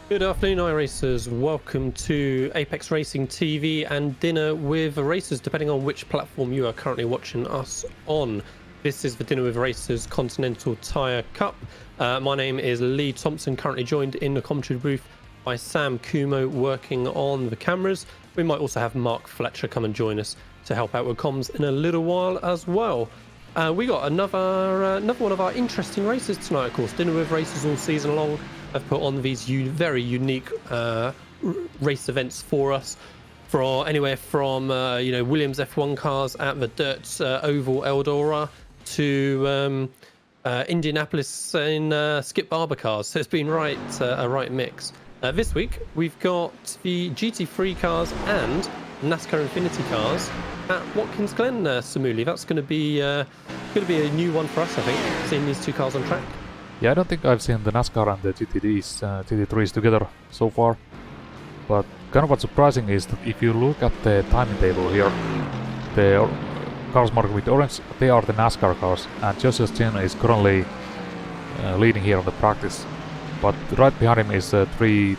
Good afternoon, iRacers. Welcome to Apex Racing TV and Dinner with Racers, depending on which platform you are currently watching us on. This is the Dinner with Racers Continental Tire Cup. My name is Lee Thompson, currently joined in the commentary booth by Sam Kumo working on the cameras. We might also have Mark Fletcher come and join us to help out with comms in a little while as well. We got another one of our interesting races tonight, of course. Dinner with Racers all season long. I've put on these very unique race events for us, for anywhere from Williams F1 cars at the Dirt Oval Eldora to Indianapolis in Skip Barber cars. So it's been a right mix. This week we've got the GT3 cars and NASCAR Infinity cars at Watkins Glen, Samuli. That's going to be a new one for us, I think, seeing these two cars on track. Yeah, I don't think I've seen the NASCAR and the GT3s together so far. But kind of what's surprising is that if you look at the timing table here, the cars marked with orange, they are the NASCAR cars, and Joshua Chin is currently leading here on the practice. But right behind him is 3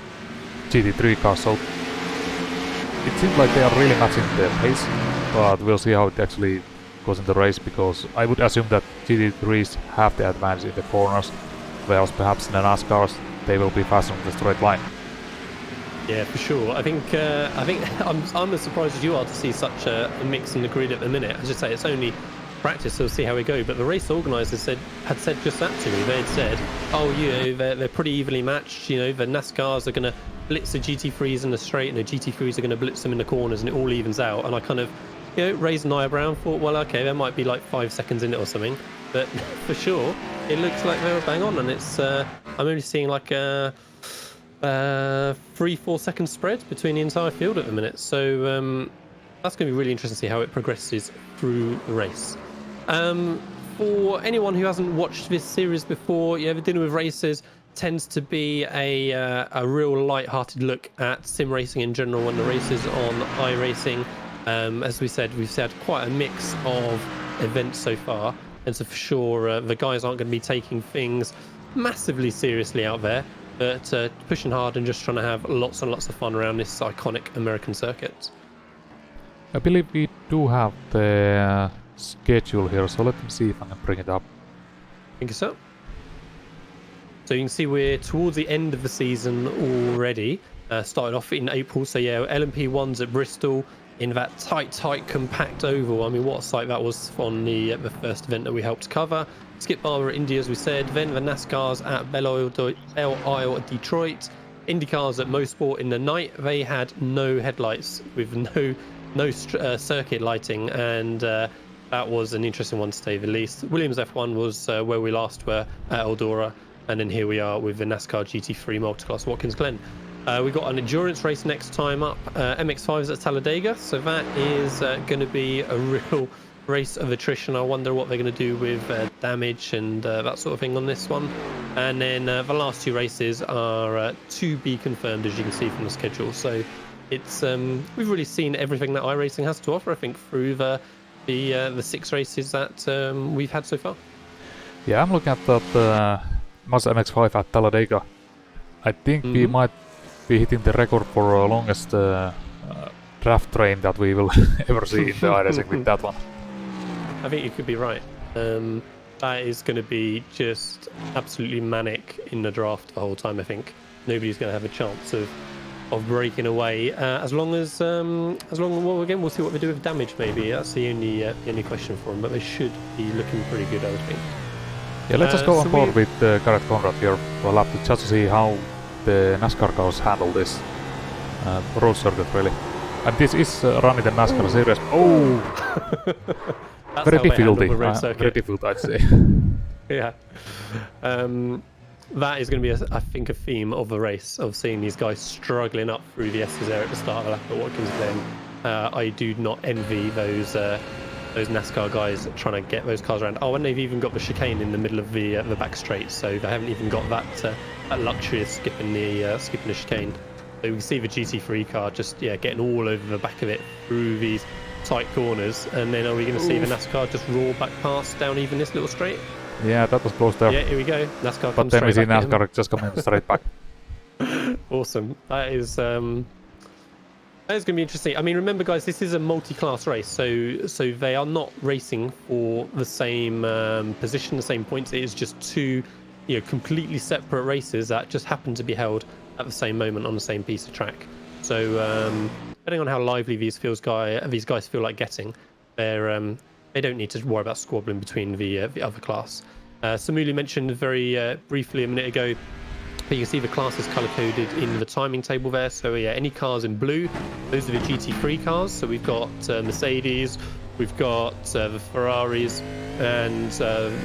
GT3 cars, so it seems like they are really matching the pace, but we'll see how it actually goes in the race, because I would assume that GT3s have the advantage in the corners, whereas perhaps in the NASCARs they will be faster on the straight line. Yeah, for sure. I think I'm as surprised as you are to see such a mix in the grid at the minute. As I say, it's only practice, so we'll see how we go. But the race organisers had said just that to me. They had said, "Oh, they're pretty evenly matched. The NASCARs are going to blitz the GT3s in the straight, and the GT3s are going to blitz them in the corners, and it all evens out." And I kind of raised an eyebrow and thought, well, okay, there might be like 5 seconds in it or something, but for sure it looks like they were bang on. And it's I'm only seeing like a 3-4 second spread between the entire field at the minute, so that's going to be really interesting to see how it progresses through the race. For anyone who hasn't watched this series before, the Dinner with Racers tends to be a real light-hearted look at sim racing in general and the races on iRacing. As we said, we've had quite a mix of events so far, and so for sure the guys aren't going to be taking things massively seriously out there, but pushing hard and just trying to have lots and lots of fun around this iconic American circuit. I believe we do have the schedule here, so let me see if I can bring it up. I think so. So you can see we're towards the end of the season already. Started off in April, so yeah, LMP1's at Bristol in that tight, compact oval. I mean, what a sight that was on the first event that we helped cover. Skip Barber at Indy, as we said. Then the NASCARs at Belle Isle at Detroit. IndyCars at Mosport in the night. They had no headlights with no circuit lighting, and that was an interesting one to say the least. Williams F1 was where we last were at Eldora, and then here we are with the NASCAR GT3 multiclass Watkins Glen. We've got an endurance race next time up, MX5s at Talladega, so that is going to be a real race of attrition. I wonder what they're going to do with damage and that sort of thing on this one. And then the last two races are to be confirmed, as you can see from the schedule. So it's we've really seen everything that iRacing has to offer, I think, through the 6 races that we've had so far. Yeah, I'm looking at that Mazda MX-5 at Talladega. I think we might be hitting the record for longest draft train that we will ever see in the iRacing with that one. I think you could be right. That is going to be just absolutely manic in the draft the whole time. I think nobody's going to have a chance of breaking away as long as well, again, we'll see what they do with damage. Maybe that's the only question for them, but they should be looking pretty good, I would think. Yeah, let's just go on board with Garrett Conrad here for a lap just to see how the NASCAR cars handle this road circuit, really. And this is running the NASCAR series. Oh! Very difficult, I'd say. Yeah. That is going to be, I think, a theme of the race, of seeing these guys struggling up through the S's there at the start of the lap at Watkins Glen. I do not envy those NASCAR guys trying to get those cars around. Oh, and they've even got the chicane in the middle of the back straight, so they haven't even got that luxury of skipping the chicane. So we can see the GT3 car just getting all over the back of it through these tight corners, and then are we going to see the NASCAR just roar back past down even this little straight? Yeah, that was close there. Yeah, here we go. NASCAR but then we see NASCAR just coming straight back. Awesome. That is going to be interesting. I mean, remember, guys, this is a multi-class race, so they are not racing for the same position, the same points. It is just two, completely separate races that just happen to be held at the same moment on the same piece of track. So, depending on how lively these guys feel like getting, they don't need to worry about squabbling between the other class. Samuli mentioned very briefly a minute ago. But you can see the class is color-coded in the timing table there. So yeah, any cars in blue, those are the GT3 cars. So we've got Mercedes, we've got the Ferraris, and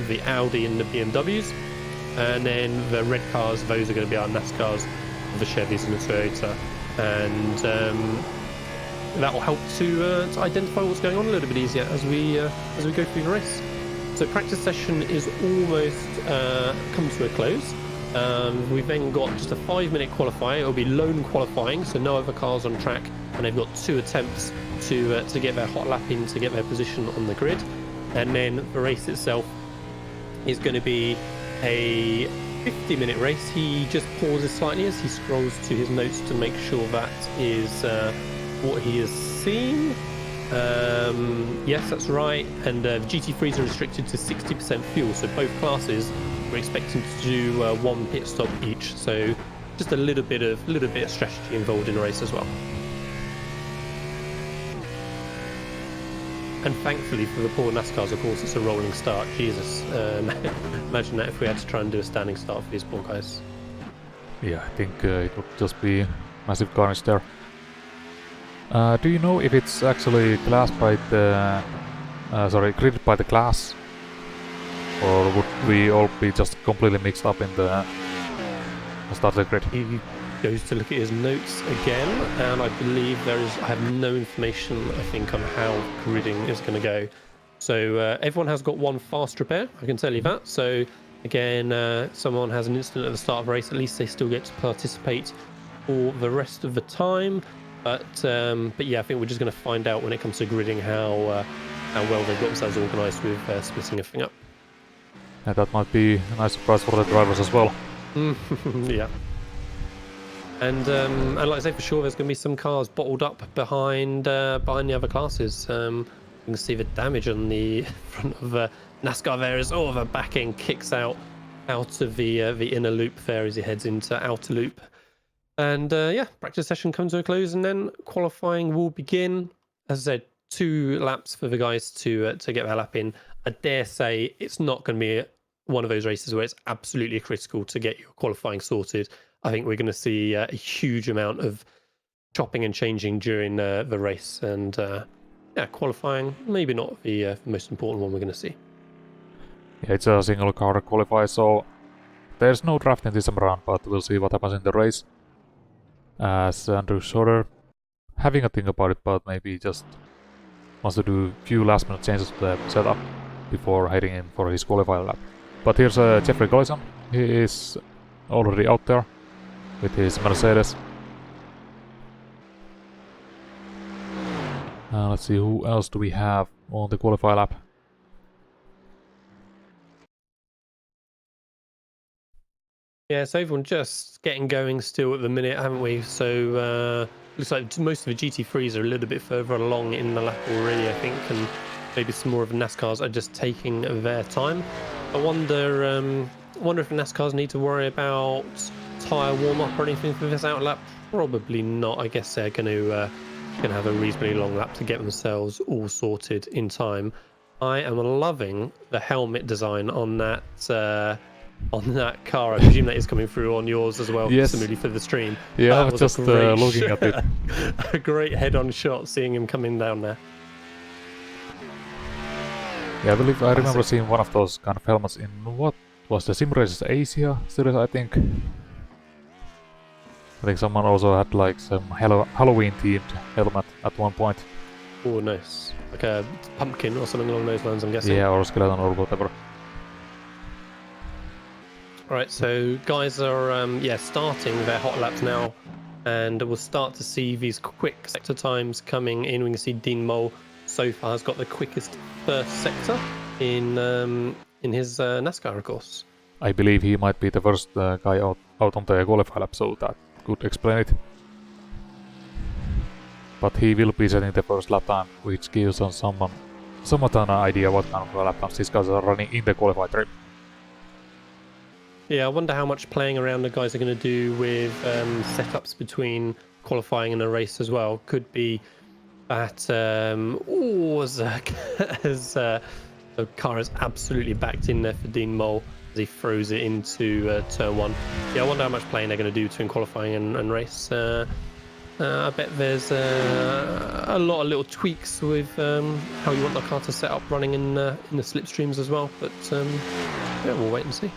the Audi and the BMWs. And then the red cars, those are going to be our NASCARs, the Chevys and the Toyota. And that will help to identify what's going on a little bit easier as we go through the race. So practice session is almost come to a close. We've then got just a 5-minute qualifier. It'll be lone qualifying, so no other cars on track, and they've got 2 attempts to get their hot lap in, to get their position on the grid. And then the race itself is going to be a 50-minute race. He just pauses slightly as he scrolls to his notes to make sure that is what he has seen. Yes, that's right. And the GT3s are restricted to 60% fuel, so both classes we're expecting to do 1 pit stop each. So just a little bit of strategy involved in the race as well. And thankfully for the poor NASCARs, of course, it's a rolling start. Jesus, imagine that if we had to try and do a standing start for these poor guys. Yeah, I think it would just be massive carnage there. Do you know if it's actually classed by the gridded by the class, or would we all be just completely mixed up in the starter grid? He goes to look at his notes again, and I believe I have no information, I think, on how gridding is going to go. So everyone has got 1 fast repair, I can tell you that. So again, someone has an incident at the start of a race, at least they still get to participate for the rest of the time. But yeah, I think we're just going to find out when it comes to gridding how well they've got themselves organised with splitting everything up. Yeah, that might be a nice surprise for the drivers as well. Yeah. And like I say, for sure, there's going to be some cars bottled up behind the other classes. You can see the damage on the front of NASCAR there as the back end kicks out of the inner loop there as he heads into outer loop. And yeah, practice session comes to a close, and then qualifying will begin. As I said, 2 laps for the guys to get their lap in. I dare say it's not going to be one of those races where it's absolutely critical to get your qualifying sorted. I think we're going to see a huge amount of chopping and changing during the race, and yeah, qualifying maybe not the most important one we're going to see. Yeah, it's a single car qualify, so there's no drafting this time around, but we'll see what happens in the race. As Andrew Schroeder having a think about it, but maybe just wants to do a few last minute changes to the setup before heading in for his qualifying lap. But here's Jeffrey Collison. He is already out there with his Mercedes. Let's see, who else do we have on the qualify lap? Yeah, so everyone just getting going still at the minute, haven't we? So looks like most of the GT3s are a little bit further along in the lap already, I think, and maybe some more of the NASCARs are just taking their time. I wonder if NASCARs need to worry about tyre warm-up or anything for this out lap. Probably not. I guess they're going to have a reasonably long lap to get themselves all sorted in time. I am loving the helmet design on that car. I presume that is coming through on yours as well. Yes. Similarly for the stream. Yeah, I was just looking at it. A great head-on shot, seeing him coming down there. Yeah, I remember seeing one of those kind of helmets in, what was the Sim Races Asia series, I think. I think someone also had like some Halloween-themed helmet at one point. Oh, nice. Like a pumpkin or something along those lines, I'm guessing. Yeah, or a skeleton or whatever. Alright, so guys are starting their hot laps now, and we'll start to see these quick sector times coming in. We can see Dean Mole so far has got the quickest first sector in his NASCAR, of course. I believe he might be the first guy out on the qualify lap, so that could explain it. But he will be setting the first lap time, which gives us somewhat an idea what kind of lap times these guys are running in the qualified trip. Yeah, I wonder how much playing around the guys are going to do with setups between qualifying and a race as well. Could be that the car is absolutely backed in there for Dean Mole as he throws it into turn 1. Yeah, I wonder how much playing they're going to do between qualifying and race. I bet there's a lot of little tweaks with how you want the car to set up running in the slipstreams as well. But yeah, we'll wait and see.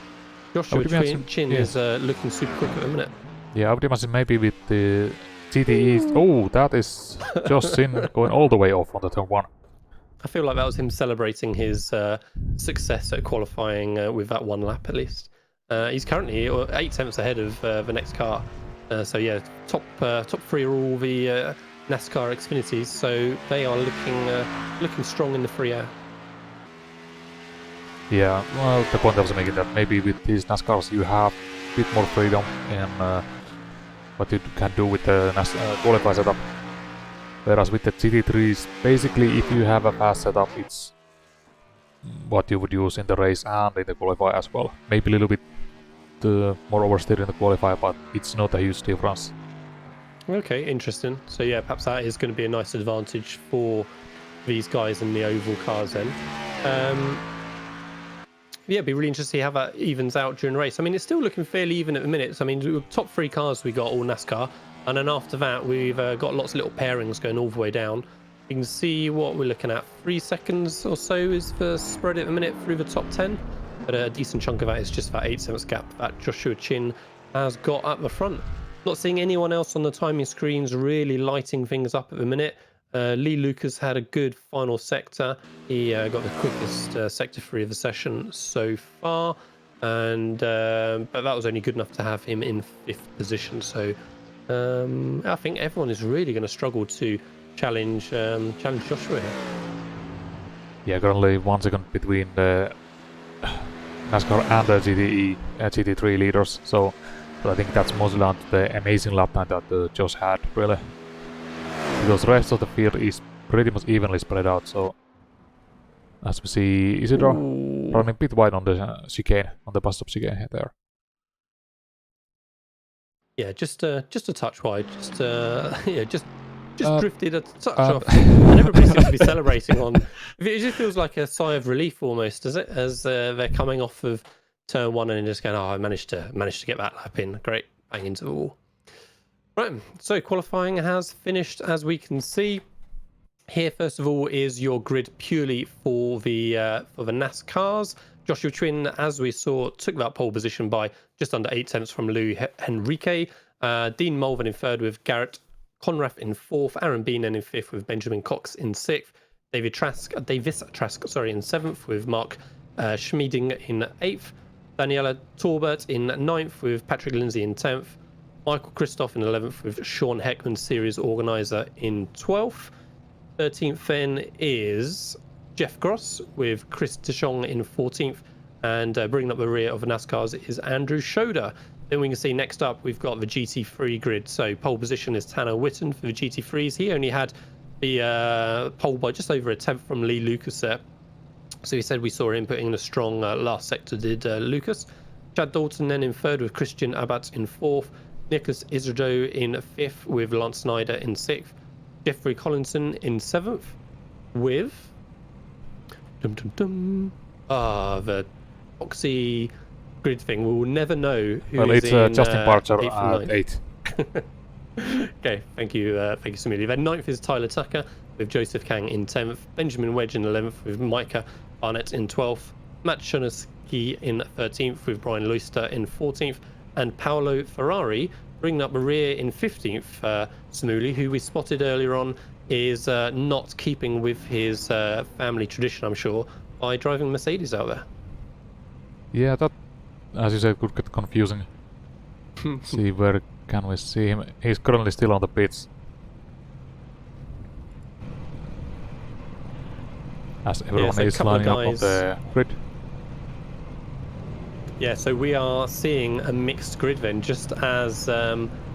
Joshua Chin is looking super quick at the minute. Yeah, I would imagine maybe with the GTE. Oh, that is just Sin going all the way off on the turn 1. I feel like that was him celebrating his success at qualifying with that one lap at least. He's currently 8 tenths ahead of the next car. So yeah, top 3 are all the NASCAR Xfinities. So they are looking strong in the free air. Yeah, well, the point I was making that maybe with these NASCARs you have a bit more freedom in what you can do with the qualify setup. Whereas with the GT3s, basically if you have a fast setup, it's what you would use in the race and in the qualify as well. Maybe a little bit more oversteer in the qualify, but it's not a huge difference. Okay, interesting. So yeah, perhaps that is going to be a nice advantage for these guys in the oval cars then. Yeah, it'd be really interesting to see how that evens out during the race. I mean, it's still looking fairly even at the minute. So, I mean, the top 3 cars we got all NASCAR, and then after that we've got lots of little pairings going all the way down. You can see what we're looking at. 3 seconds or so is the spread at the minute through the top 10, but a decent chunk of that is just that 8 seconds gap that Joshua Chin has got at the front. Not seeing anyone else on the timing screens really lighting things up at the minute. Lee Lucas had a good final sector. He got the quickest sector 3 of the session so far, and but that was only good enough to have him in 5th position. So I think everyone is really going to struggle to challenge Joshua here. Yeah, currently 1 second between the NASCAR and the GT3 leaders. So I think that's mostly down to the amazing lap time that Josh had, really. Because the rest of the field is pretty much evenly spread out, so as we see Isidro running a bit wide on the chicane, on the bus stop chicane there. Yeah, just a touch wide, just drifted a touch off, and everybody seems to be celebrating on. It just feels like a sigh of relief almost, does it? As they're coming off of turn 1 and just going, "Oh, I managed to get that lap in. Great, bang into the wall." Right, so qualifying has finished, as we can see. Here, first of all, is your grid purely for the NASCARs. Joshua Chin, as we saw, took that pole position by just under 8 tenths from Lou Henrique. Dean Mulvin in 3rd with Garrett Conrath in 4th. Aaron Beanen in 5th with Benjamin Cox in 6th. Davis Trask, in 7th with Mark Schmieding in 8th. Daniela Torbert in 9th with Patrick Lindsay in 10th. Michael Christoph in 11th with Sean Heckman, series organizer, in 12th. 13th then is Jeff Gross with Chris DeShong in 14th. And bringing up the rear of the NASCARs is Andrew Schoder. Then we can see next up we've got the GT3 grid. So pole position is Tanner Witten for the GT3s. He only had the pole by just over a tenth from Lee Lucas there. So he said we saw him putting in a strong last sector, did Lucas. Chad Dalton then in 3rd with Christian Abbat in 4th. Nicholas Isidro in 5th with Lance Snyder in 6th. Jeffrey Collinson in 7th with the Oxy grid thing. We will never know who well, is it's in Justin Barcher 8th and at 8. Okay, thank you Samili. Then 9th is Tyler Tucker with Joseph Kang in 10th. Benjamin Wedge in 11th with Micah Barnett in 12th. Matt Shonoski in 13th with Brian Loister in 14th. And Paolo Ferrari bringing up the rear in 15th. Samuli, who we spotted earlier on, is not keeping with his family tradition, I'm sure, by driving Mercedes out there. Yeah, that, as you said, could get confusing. See, where can we see him? He's currently still on the pits. As everyone so is lining up on the grid. Yeah, so we are seeing a mixed grid then, just as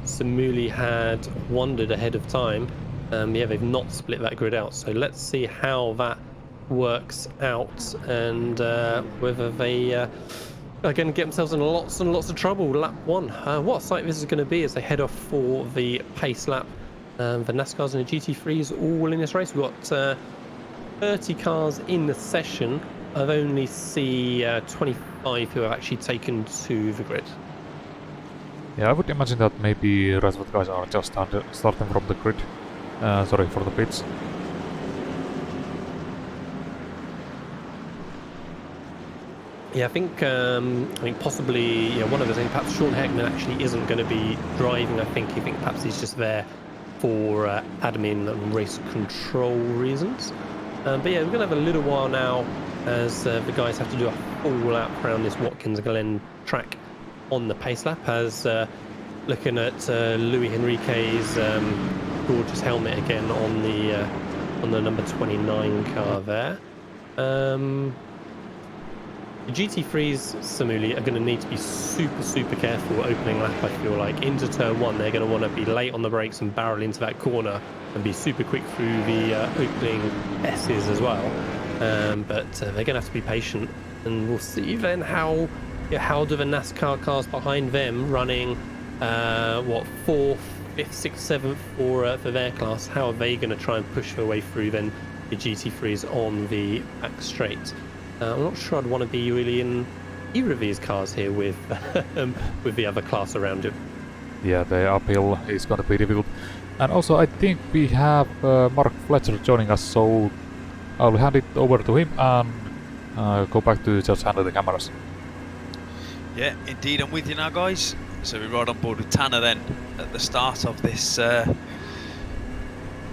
Samuli had wandered ahead of time. Yeah, they've not split that grid out. So let's see how that works out, and whether they are going to get themselves in lots and lots of trouble. Lap 1. What a sight this is going to be as they head off for the pace lap. The NASCARs and the GT3s all in this race. We've got 30 cars in the session. I've only see 25 who have actually taken to the grid. Yeah, I would imagine that maybe rest of the guys are just starting from the grid. Sorry, for the pits. Yeah, I think possibly one of the things. Perhaps Sean Heckman actually isn't going to be driving. I think perhaps he's just there for admin and race control reasons. But yeah, we're going to have a little while now as the guys have to do a full lap around this Watkins Glen track on the pace lap. As looking at Louis Henrique's gorgeous helmet again on the number 29 car there. The GT3s, Samuli, are going to need to be super careful opening lap, I feel like. Into turn 1, they're going to want to be late on the brakes and barrel into that corner and be super quick through the opening S's as well. But they're going to have to be patient, and we'll see then how do the NASCAR cars behind them running, 4th, 5th, 6th, 7th for their class, how are they going to try and push their way through then the GT3s on the back straight. I'm not sure I'd want to be really in either of these cars here with the other class around him. Yeah, the uphill is going to be difficult. And also I think we have Mark Fletcher joining us, so I'll hand it over to him and go back to just handle the cameras. Yeah, indeed, I'm with you now, guys. So we ride on board with Tanner then at the start of this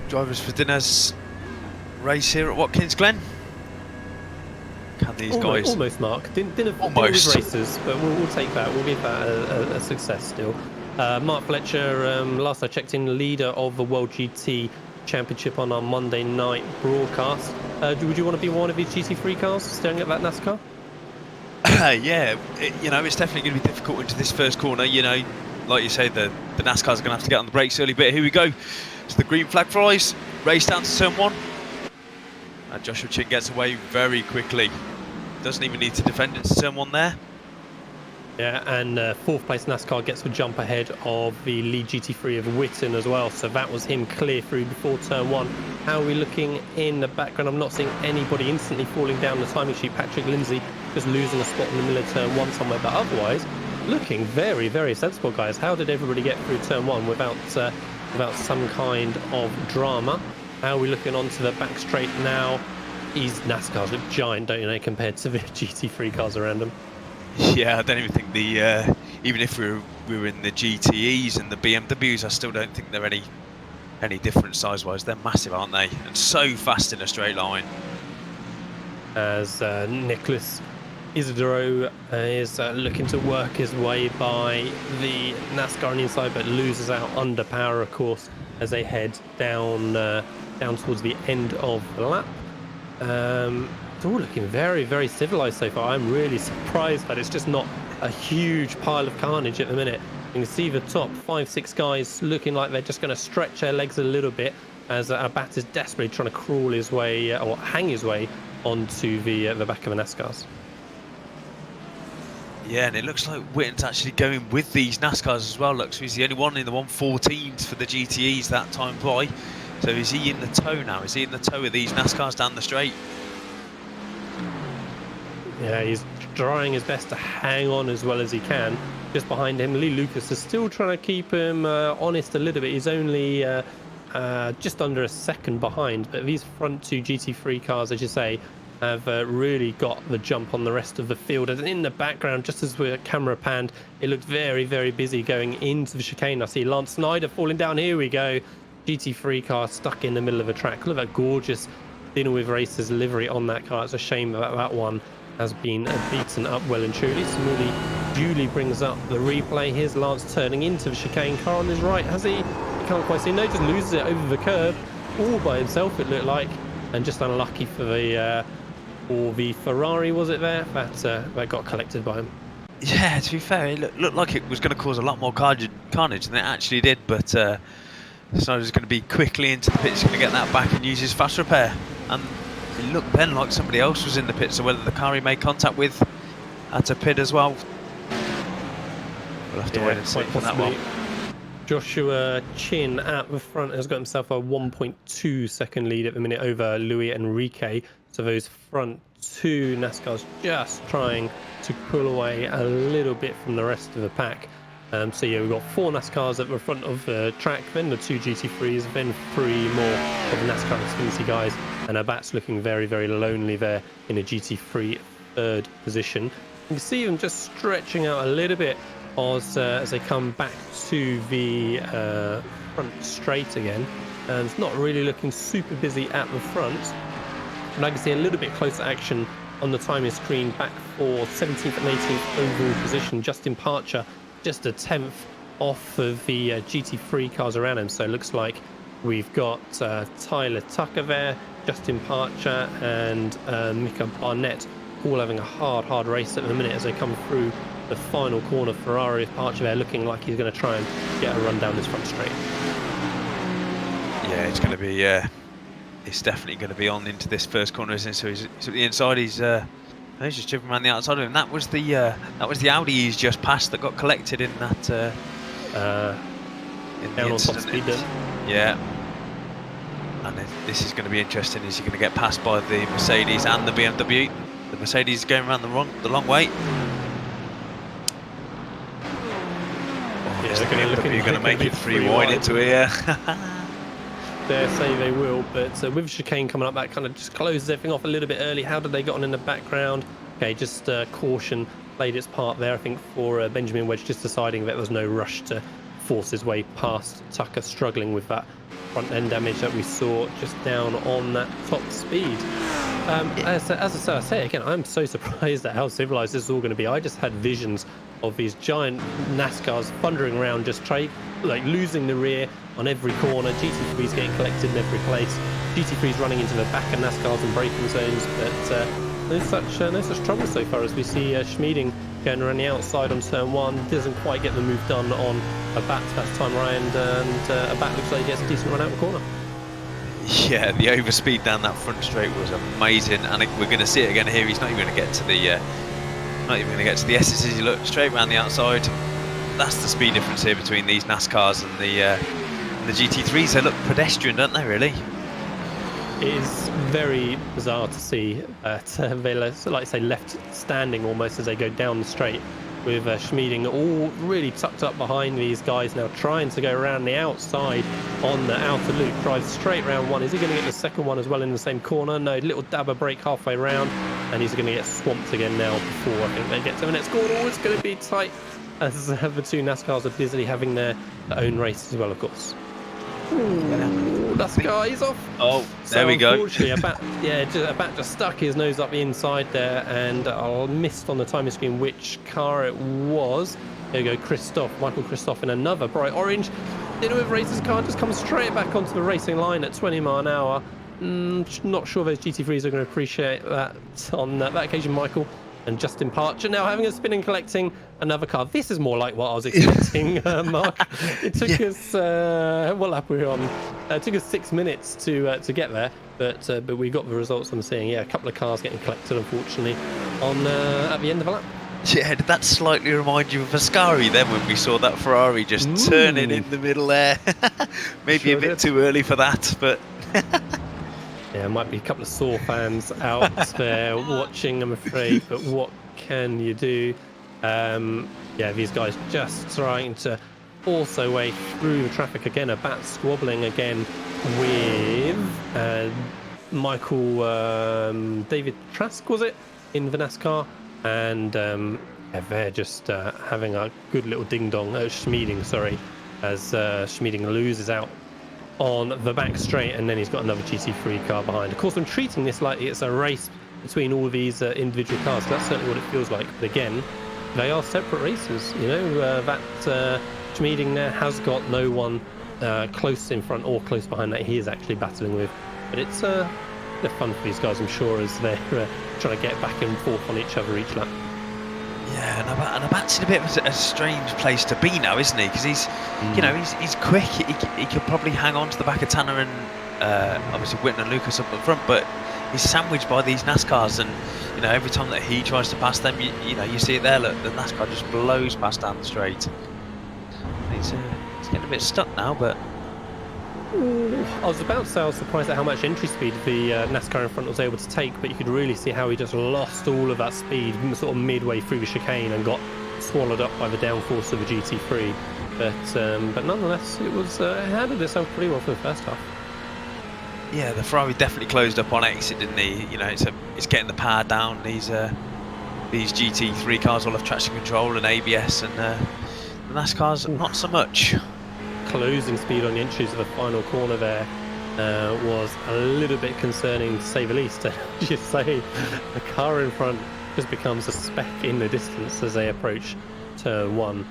Drivers for Dinners race here at Watkins Glen. Can these guys almost, Mark? Didn't almost with races, but we'll take that. We'll give that a success still. Mark Fletcher, last I checked in, leader of the World GT Championship on our Monday night broadcast. Would you want to be one of these GT3 cars staring at that NASCAR? Yeah, it's definitely going to be difficult into this first corner. Like you say, the NASCAR's going to have to get on the brakes early, but here we go. So the green flag flies, race down to turn 1. And Joshua Chin gets away very quickly. Doesn't even need to defend into turn 1 there. Yeah, and 4th place NASCAR gets the jump ahead of the lead GT3 of Witten as well. So that was him clear through before turn 1. How are we looking in the background? I'm not seeing anybody instantly falling down the timing sheet. Patrick Lindsay just losing a spot in the middle of turn 1 somewhere, but otherwise looking very sensible, guys. How did everybody get through turn 1 without some kind of drama? How are we looking onto the back straight now? These NASCARs look giant, don't they, compared to the GT3 cars around them? Yeah, I don't even think even if we were in the GTEs and the BMWs, I still don't think they're any different size-wise. They're massive, aren't they? And so fast in a straight line. As Nicholas Isidoro is looking to work his way by the NASCAR on the inside, but loses out under power, of course, as they head down towards the end of the lap. It's all looking very civilized so far. I'm really surprised that it's just not a huge pile of carnage at the minute. You can see the top 5-6 guys looking like they're just going to stretch their legs a little bit as Abat is desperately trying to crawl his way or hang his way onto the back of the NASCARs. Yeah, and it looks like Witten's actually going with these NASCARs as well. Looks he's the only one in the 114s for the GTEs that time by. So is he in the tow now? Is he in the tow of these NASCARs down the straight? Yeah, he's trying his best to hang on as well as he can. Just behind him, Lee Lucas is still trying to keep him honest a little bit. He's only just under a second behind, but these front 2 GT3 cars, as you say, have really got the jump on the rest of the field. And in the background, just as we're camera panned, it looked very busy going into the chicane. I see Lance Snyder falling down. Here we go. GT3 car stuck in the middle of a track. Look at that gorgeous Dinner with Racers livery on that car. It's a shame that that one has been beaten up well and truly. Samuli duly brings up the replay. Here's Lance turning into the chicane. Car on his right. Has he? He can't quite see. No, just loses it over the curb all by himself, it looked like. And just unlucky for the Ferrari, was it there? That got collected by him. Yeah, to be fair, it looked like it was going to cause a lot more carnage than it actually did, but Snyder's going to be quickly into the pit, he's going to get that back and use his fast repair. And it looked then like somebody else was in the pit, so whether the car he made contact with had to pit as well. We'll have to wait and see for that one. Joshua Chin at the front has got himself a 1.2 second lead at the minute over Louis Enrique. So those front two NASCARs just trying to pull away a little bit from the rest of the pack. So yeah, we've got 4 NASCARs at the front of the track, then the 2 GT3s, then 3 more of the NASCAR Xfinity guys, and Abat's looking very, very lonely there in a GT3 third position. You can see them just stretching out a little bit as they come back to the front straight again, and it's not really looking super busy at the front. And I can see a little bit closer action on the timing screen back for 17th and 18th overall position. Justin Parcher just a 10th off of the GT3 cars around him, so it looks like we've got Tyler Tucker there, Justin Parcher and Mika Barnett all having a hard race at the minute as they come through the final corner. Ferrari with Parcher there looking like he's going to try and get a run down this front straight. Yeah, it's going to be it's definitely going to be on into this first corner, isn't it? So he's at the inside, he's just chipping around the outside of him. That was the Audi he's just passed that got collected in that in the incident. Yeah, and this is going to be interesting. Is he going to get passed by the Mercedes and the BMW? The Mercedes is going around the long way. Yeah, they're going to make it 3 wide into here. Dare say they will, but with chicane coming up, that kind of just closes everything off a little bit early. How did they get on in the background? Okay, just caution played its part there, I think, for Benjamin Wedge just deciding that there was no rush to force his way past Tucker, struggling with that front end damage that we saw just down on that top speed. As I say again, I'm so surprised at how civilized this is all going to be. I just had visions of these giant NASCARs thundering around, just losing the rear on every corner. GT3s getting collected in every place. GT3s running into the back of NASCARs and braking zones, but no such trouble so far as we see Schmieding going around the outside on turn 1. Doesn't quite get the move done on Abat that time around, and Abat looks like he gets a decent run out the corner. Yeah, the overspeed down that front straight was amazing, and we're going to see it again here. He's not even going to get to the S's. You look straight around the outside. That's the speed difference here between these NASCARs and the GT3s. They look pedestrian, don't they? Really. It is very bizarre to see that they're, like I say, left standing almost as they go down the straight, with Schmieding all really tucked up behind these guys now, trying to go around the outside on the outer loop. Drives straight round one. Is he going to get the second one as well in the same corner? No, little dabber break halfway round, and he's going to get swamped again now before I think they get to the next corner. Oh, it's going to be tight as the 2 NASCARs are busily having their own race as well, of course. Ooh, NASCAR, he's off. Oh, there we go. Unfortunately, Abat just stuck his nose up the inside there, and I missed on the timing screen which car it was. There you go, Michael Christoph in another bright orange. Dinner Racer's car just comes straight back onto the racing line at 20 miles an hour. Not sure those GT3s are going to appreciate that on that occasion, Michael. And Justin Parcher now having a spin and collecting another car. This is more like what I was expecting, Mark. It took us what lap were we on? It took us 6 minutes to get there, but we got the results I'm seeing. Yeah, a couple of cars getting collected, unfortunately, on at the end of the lap. Yeah, did that slightly remind you of Ascari then when we saw that Ferrari just turning in the middle there? Maybe a bit too early for that, but. Yeah, might be a couple of sore fans out there watching, I'm afraid, but what can you do? Yeah, these guys just trying to force their way through the traffic again. Abat squabbling again with David Trask, was it, in the NASCAR? And yeah, they're just having a good little ding-dong, Schmieding, sorry, as Schmieding loses out on the back straight, and then he's got another GT3 car behind. Of course, I'm treating this like it's a race between all these individual cars. That's certainly what it feels like. But again, they are separate races. You know, that Schmieding there has got no one close in front or close behind that he is actually battling with. But it's they're fun for these guys, I'm sure, as they're trying to get back and forth on each other each lap. Yeah, And Abat's in a bit of a strange place to be now, isn't he? Because he's, you know, he's quick. He could probably hang on to the back of Tanner and obviously Whitten and Lucas up at front, but he's sandwiched by these NASCARs, and you know, every time that he tries to pass them, you know, you see it there. Look, the NASCAR just blows past down the straight. He's getting a bit stuck now, but. Ooh, I was about to say I was surprised at how much entry speed the NASCAR in front was able to take, but you could really see how he just lost all of that speed sort of midway through the chicane and got swallowed up by the downforce of the GT3. But nonetheless, it handled itself pretty well for the first half. Yeah, the Ferrari definitely closed up on exit, didn't he? You know, it's getting the power down. These GT3 cars all have traction control and ABS, and the NASCARs not so much. Closing speed on the entries of the final corner there was a little bit concerning, to say the least. As you say, the car in front just becomes a speck in the distance as they approach turn one.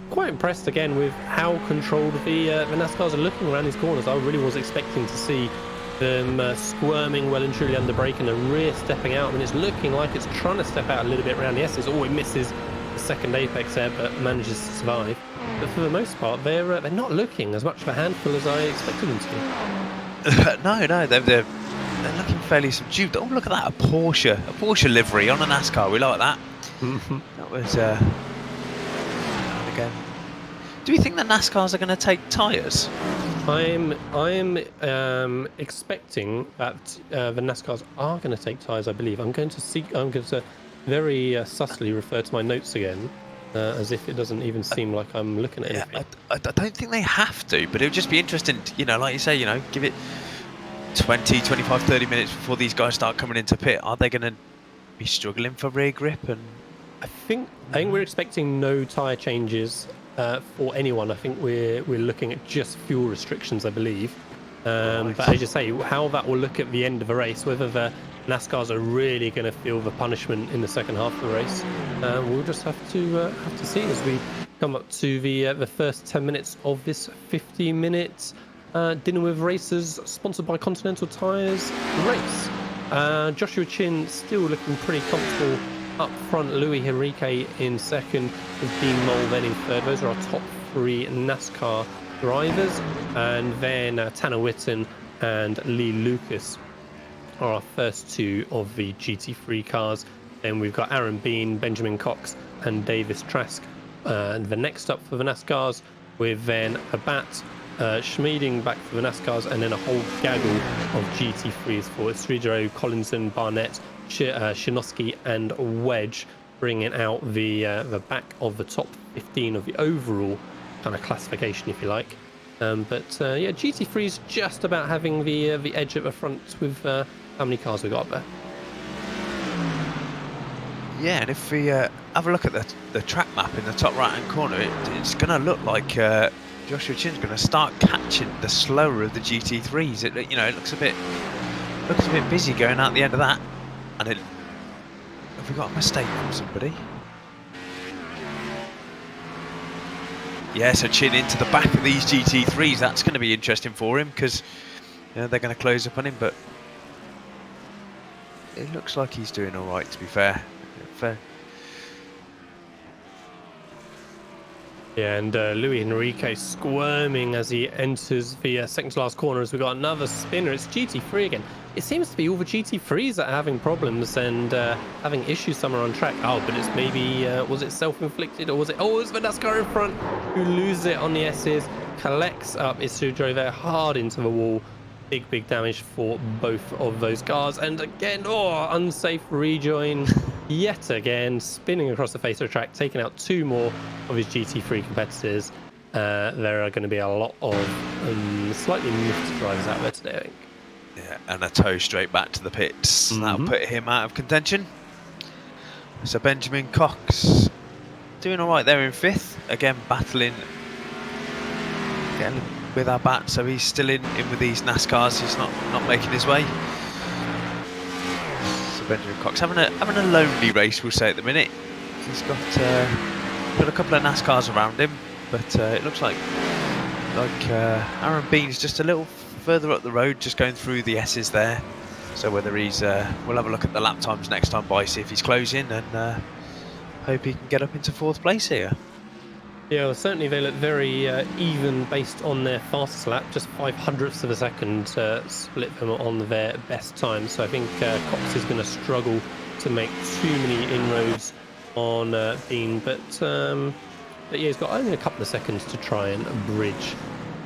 Quite impressed again with how controlled the NASCARs are looking around these corners. I really was expecting to see them squirming well and truly under brake and the rear stepping out, and it's looking like it's trying to step out a little bit around the S's. Oh, it misses the second apex there, but manages to survive. But for the most part, they're not looking as much of a handful as I expected them to. No, they're looking fairly subdued. Oh, look at that, a Porsche livery on a NASCAR. We like that. That was again. Do you think the NASCARs are going to take tyres? I'm expecting that the NASCARs are going to take tyres. I believe I'm going to very subtly refer to my notes again. As if it doesn't even seem like I'm looking at anything. I don't think they have to, but it would just be interesting, you know, like you say, you know, give it 20, 25, 30 minutes before these guys start coming into pit. Are they going to be struggling for rear grip? And I think we're expecting no tyre changes for anyone. I think we're looking at just fuel restrictions, I believe. But as you say, how that will look at the end of the race, whether the NASCARs are really going to feel the punishment in the second half of the race, we'll just have to see as we come up to the first 10 minutes of this 50-minute dinner with racers sponsored by Continental Tires race. Joshua Chin still looking pretty comfortable up front. Louis Henrique in second, with Dean Knoll then in third. Those are our top three NASCAR drivers, and then Tanner Whitten and Lee Lucas are our first two of the GT3 cars. Then we've got Aaron Bean, Benjamin Cox and Davis Trask the next up for the NASCARs, with then Abat Schmieding back for the NASCARs, and then a whole gaggle of GT3s for Sridro, Collinson, Barnett, Shinosky and Wedge, bringing out the back of the top 15 of the overall kind of classification, if you like. Yeah, GT3's just about having the edge at the front with how many cars we got up there. Yeah, and if we have a look at the track map in the top right-hand corner, it's going to look like Joshua Chin's going to start catching the slower of the GT3s. It looks a bit busy going out the end of that. And have we got a mistake from somebody? Yeah, so Chin into the back of these GT3s. That's going to be interesting for him, because they're going to close up on him. But it looks like he's doing all right, to be fair. Yeah, and Louis Henrique squirming as he enters the second to last corner, as we got another spinner. It's GT3 again. It seems to be all the GT3s that are having problems and having issues somewhere on track. Oh, but it's maybe, was it self-inflicted, or was it... Oh, it's the NASCAR in front who loses it on the S's, collects up Isudro there hard into the wall. Big damage for both of those cars. And again, unsafe rejoin yet again, spinning across the face of the track, taking out two more of his GT3 competitors. There are going to be a lot of slightly miffed drivers out there today, I think. Yeah, and a tow straight back to the pits. That'll put him out of contention. So Benjamin Cox doing all right there in fifth. Again, battling, getting with our bat, so he's still in with these NASCARs. He's not making his way. So Benjamin Cox having a lonely race, we'll say, at the minute. He's got a couple of NASCARs around him, but it looks like Aaron Bean's just a little further up the road, just going through the S's there. So whether he's we'll have a look at the lap times next time by, see if he's closing, and hope he can get up into 4th place here. Yeah, well, certainly they look very even based on their fastest lap, just 0.05 of a second split them on their best time. So I think Cox is going to struggle to make too many inroads on Dean, but yeah, he's got only a couple of seconds to try and bridge.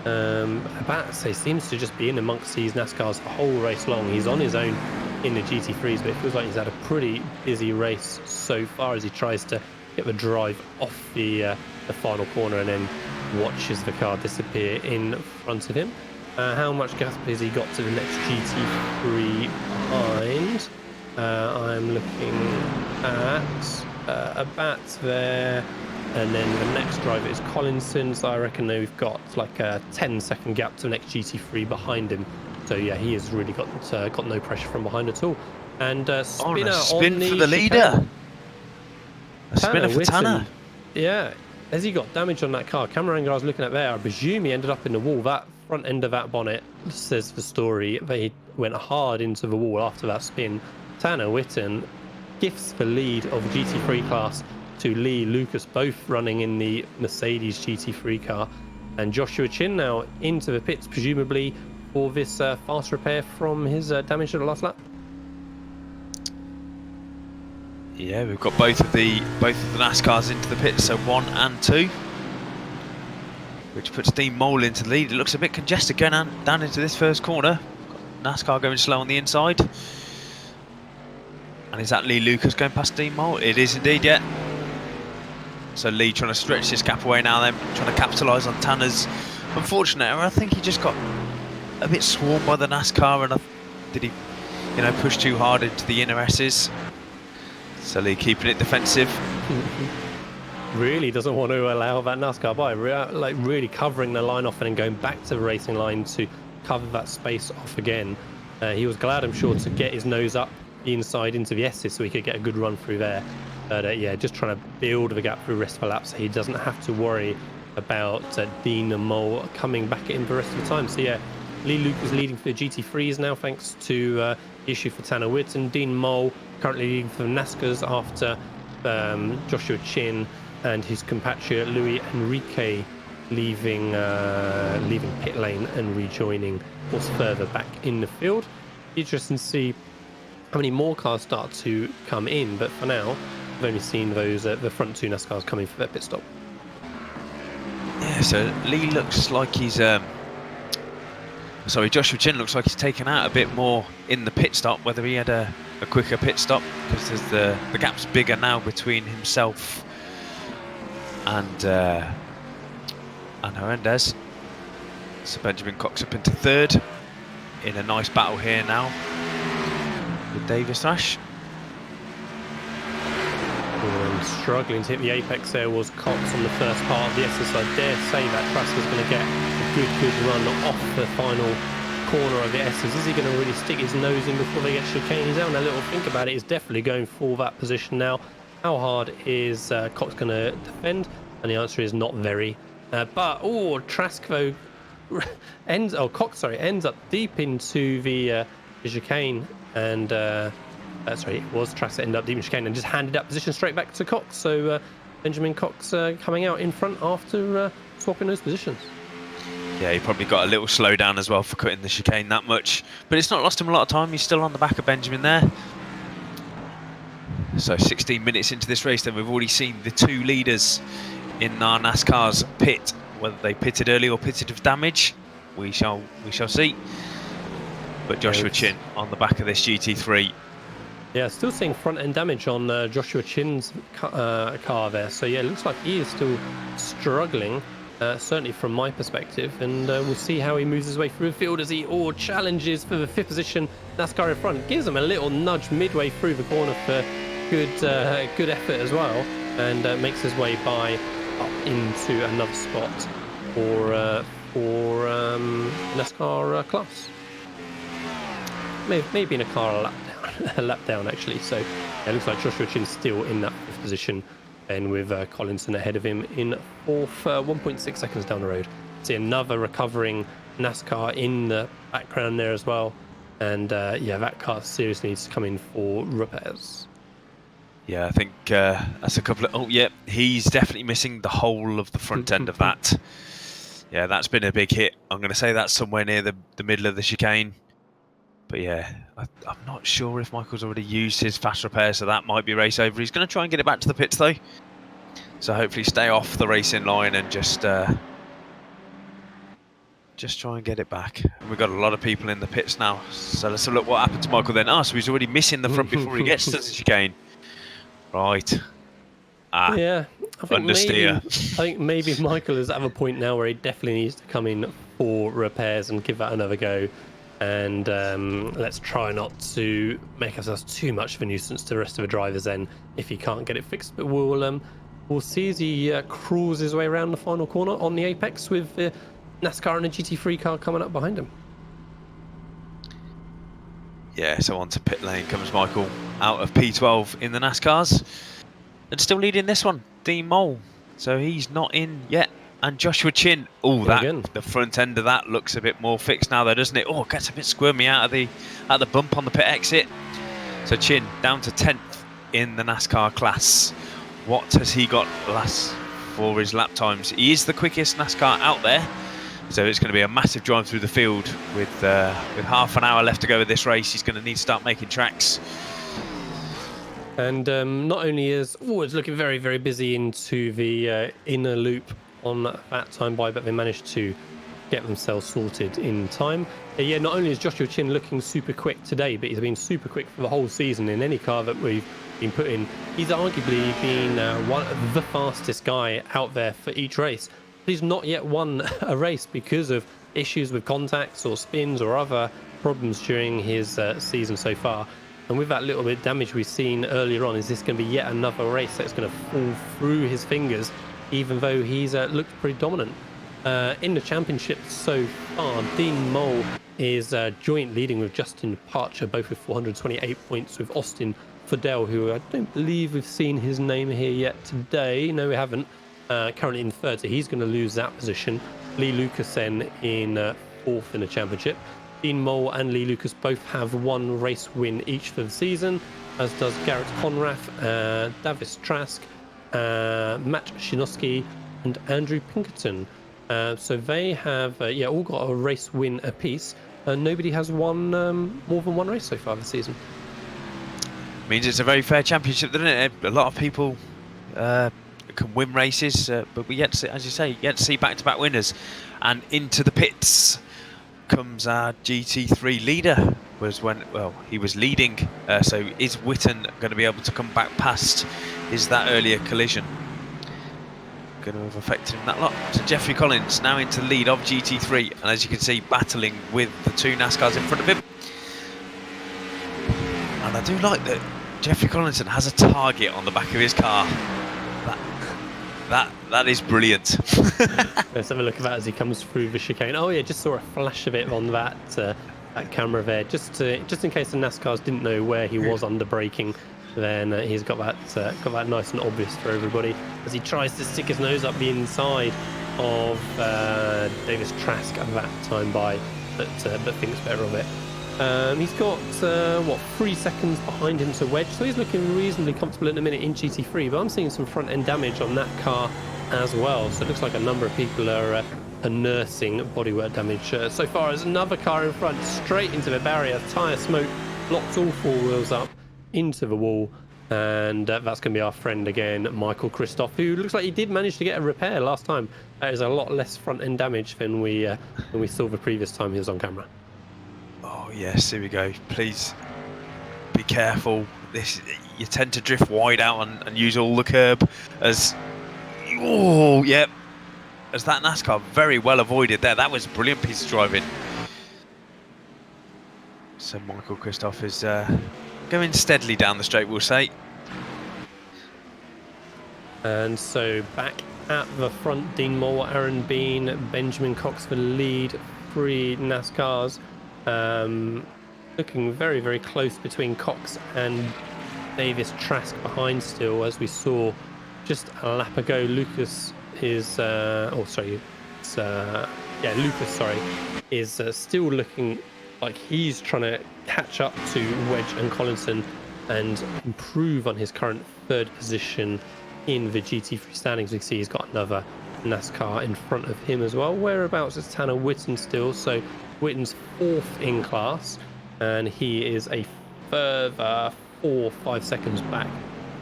Abats seems to just be in amongst these NASCARs the whole race long. He's on his own in the GT3s, but it feels like he's had a pretty busy race so far as he tries to get the drive off the final corner and then watches the car disappear in front of him. How much gap has he got to the next GT3 behind? I'm looking at Abats there, and then the next driver is Collinson, so I reckon they've got like a 10-second gap to the next GT3 behind him. So yeah, he has really got no pressure from behind at all. And spinner spin on for the the leader. chicane. A spinner for Whitten. Tanner. Yeah. Has he got damage on that car? Camera angle I was looking at there, I presume he ended up in the wall. That front end of that bonnet says the story. They went hard into the wall after that spin. Tanner Whitten gifts the lead of the GT3 class to Lee Lucas, both running in the Mercedes GT3 car. And Joshua Chin now into the pits, presumably for this fast repair from his damage to the last lap. Yeah, we've got both of the NASCARs into the pits, so 1 and 2, which puts Dean Mole into the lead. It looks a bit congested going down into this first corner. Got NASCAR going slow on the inside. And is that Lee Lucas going past Dean Mole? It is indeed, yeah. So Lee trying to stretch this gap away now, then trying to capitalise on Tanner's unfortunate error. I think he just got a bit swarmed by the NASCAR, and did he, push too hard into the inner S's? So Lee keeping it defensive. Really doesn't want to allow that NASCAR by, like really covering the line off and then going back to the racing line to cover that space off again. He was glad, I'm sure, to get his nose up the inside into the S's so he could get a good run through there. But yeah, just trying to build the gap through the rest of the lap so he doesn't have to worry about Dean and Mole coming back in the rest of the time. So yeah, Lee Lucas leading for the GT3s now, thanks to the issue for Tanner Whitten. Dean Mole currently leading for the NASCARs after Joshua Chin and his compatriot Louis Enrique leaving pit lane and rejoining, of course, further back in the field. Interesting to see how many more cars start to come in, but for now, I've only seen those the front 2 NASCARs coming for their pit stop. Yeah, so Lee looks like he's Joshua Chin looks like he's taken out a bit more in the pit stop, whether he had a quicker pit stop, because there's the gap's bigger now between himself and Hernandez. So Benjamin Cox up into 3rd in a nice battle here now with Davis Ash. And struggling to hit the apex there was Cox on the first part of the SS. I dare say that Trask is going to get a good run off the final corner of the S's. Is he going to really stick his nose in before they get chicane? He's having a little think about it. He's definitely going for that position now. How hard is Cox going to defend? And the answer is not very. But Trask though ends up deep into the chicane, and it was Trask that ended up deep in chicane and just handed that position straight back to Cox. So Benjamin Cox coming out in front after swapping those positions. Yeah, he probably got a little slow down as well for cutting the chicane that much. But it's not lost him a lot of time. He's still on the back of Benjamin there. So 16 minutes into this race, then we've already seen the 2 leaders in our NASCAR's pit. Whether they pitted early or pitted with damage, we shall see. But Joshua Chin on the back of this GT3. Yeah, still seeing front end damage on Joshua Chin's car there. So yeah, it looks like he is still struggling. Certainly from my perspective, and we'll see how he moves his way through the field as he challenges for the 5th position. NASCAR in front gives him a little nudge midway through the corner for good effort as well, and makes his way by up into another spot for NASCAR class. Maybe in a car a lap down actually. So it looks like Joshua Chin's still in that 5th position. And with Collinson ahead of him in 4th, 1.6 seconds down the road. See another recovering NASCAR in the background there as well. And yeah, that car seriously needs to come in for repairs. Yeah, I think that's a couple of... Oh, yeah, he's definitely missing the whole of the front end of that. Yeah, that's been a big hit. I'm going to say that's somewhere near the middle of the chicane. But yeah, I'm not sure if Michael's already used his fast repair, so that might be race over. He's going to try and get it back to the pits, though. So hopefully stay off the racing line and just try and get it back. And we've got a lot of people in the pits now. So let's have a look what happened to Michael then. So he's already missing the front before he gets to the chicane. Right. Yeah, understeer. I think maybe Michael is at a point now where he definitely needs to come in for repairs and give that another go. And let's try not to make ourselves too much of a nuisance to the rest of the drivers then if he can't get it fixed. But we'll see as he crawls his way around the final corner on the apex with the NASCAR and a GT3 car coming up behind him. Yeah, so onto pit lane comes Michael out of P12 in the NASCARs. And still leading this one, Dean Mole. So he's not in yet. And Joshua Chin. Oh, the front end of that looks a bit more fixed now, though, doesn't it? Oh, it gets a bit squirmy out of the bump on the pit exit. So Chin down to 10th in the NASCAR class. What has he got last for his lap times? He is the quickest NASCAR out there. So it's going to be a massive drive through the field with half an hour left to go with this race. He's going to need to start making tracks. And not only is it's looking very, very busy into the inner loop on that time by, but they managed to get themselves sorted in time. Yeah, not only is Joshua Chin looking super quick today, but he's been super quick for the whole season in any car that we've been put in. He's arguably been one of the fastest guy out there for each race. But he's not yet won a race because of issues with contacts or spins or other problems during his season so far. And with that little bit of damage we've seen earlier on, is this going to be yet another race that's going to fall through his fingers, even though he's looked pretty dominant? In the championship so far, Dean Mole is joint leading with Justin Parcher, both with 428 points, with Austin Fidel, who I don't believe we've seen his name here yet today. No, we haven't. Currently in third, so he's going to lose that position. Lee Lucas then in fourth in the championship. Dean Mole and Lee Lucas both have one race win each for the season, as does Garrett Conrath, Davis Trask, Matt Shinowski, and Andrew Pinkerton. So they have all got a race win apiece. Nobody has won more than one race so far this season. Means it's a very fair championship, doesn't it? A lot of people can win races, but we yet to see, as you say, yet to see back-to-back winners. And into the pits comes our GT3 leader. He was leading, so is Witten going to be able to come back past that earlier collision going to have affected him that lot? So Jeffrey Collins now into the lead of GT3, and as you can see, battling with the two NASCARs in front of him. And I do like that Jeffrey Collinson has a target on the back of his car. That is brilliant. Let's have a look at that as he comes through the chicane. Oh yeah, just saw a flash of it on that camera there, just in case the NASCARs didn't know where he was under braking. Then he's got that nice and obvious for everybody as he tries to stick his nose up the inside of Davis Trask at that time by, but thinks better of it. He's got 3 seconds behind him to Wedge, so he's looking reasonably comfortable in the minute in GT3, but I'm seeing some front end damage on that car as well, so it looks like a number of people are nursing bodywork damage. So far as another car in front, straight into the barrier, tyre smoke, blocks all four wheels up into the wall, and that's going to be our friend again, Michael Christoph, who looks like he did manage to get a repair last time. That is a lot less front end damage than we saw the previous time he was on camera. Oh yes, here we go. Please be careful. You tend to drift wide out and use all the curb as that NASCAR very well avoided there. That was a brilliant piece of driving. So Michael Christoph is going steadily down the straight, we'll say. And so back at the front, Dean Mole, Aaron Bean, Benjamin Cox for the lead. 3 NASCARs. Looking very, very close between Cox and Davis Trask behind still, as we saw just a lap ago. Lucas is still looking like he's trying to catch up to Wedge and Collinson and improve on his current third position in the GT3 standings. We can see he's got another NASCAR in front of him as well. Whereabouts is Tanner Witten still? So Witten's 4th in class, and he is a further 4-5 seconds back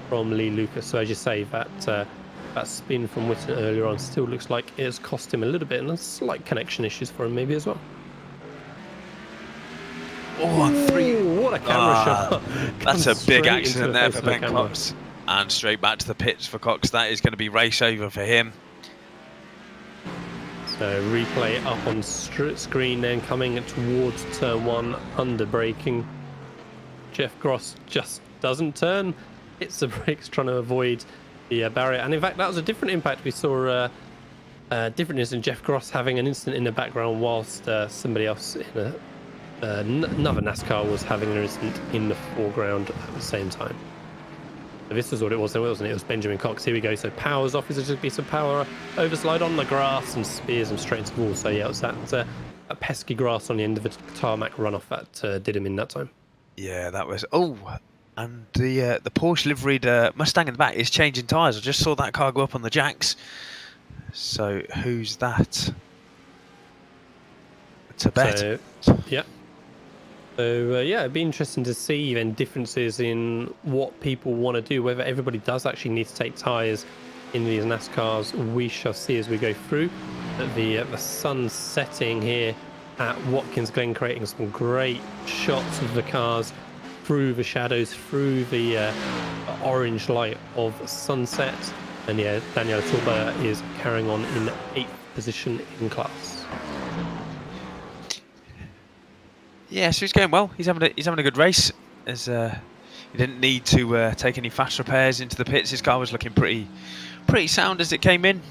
from Lee Lucas. So as you say, that spin from Witten earlier on still looks like it has cost him a little bit, and there's slight connection issues for him maybe as well. Oh, and 3. Ooh, what a camera shot. That's Comes a big straight accident into the there face for of the Ben camera. Cox. And straight back to the pits for Cox. That is going to be race over for him. So replay up on screen then, coming towards turn 1, under braking. Jeff Gross just doesn't turn, hits the brakes trying to avoid the barrier. And in fact, that was a different impact. We saw difference in Jeff Gross having an incident in the background whilst somebody else in another NASCAR was having an incident in the foreground at the same time. So this is what it was, wasn't it? It was Benjamin Cox. Here we go. So powers off. Is there just be some power overslide on the grass and spears him straight into the wall. So yeah, it was that pesky grass on the end of the tarmac runoff that did him in that time. Yeah, that was... Oh, and the Porsche liveried Mustang in the back is changing tyres. I just saw that car go up on the jacks. So who's that? It's a bet. So, yeah. So yeah, it'd be interesting to see then differences in what people want to do, whether everybody does actually need to take tyres in these NASCARs. We shall see as we go through. The sun setting here at Watkins Glen, creating some great shots of the cars through the shadows, through the orange light of sunset. And yeah, Daniel Turba is carrying on in 8th position in class. Yeah, so he's going well. He's having a good race. As he didn't need to take any fast repairs into the pits. His car was looking pretty sound as it came in.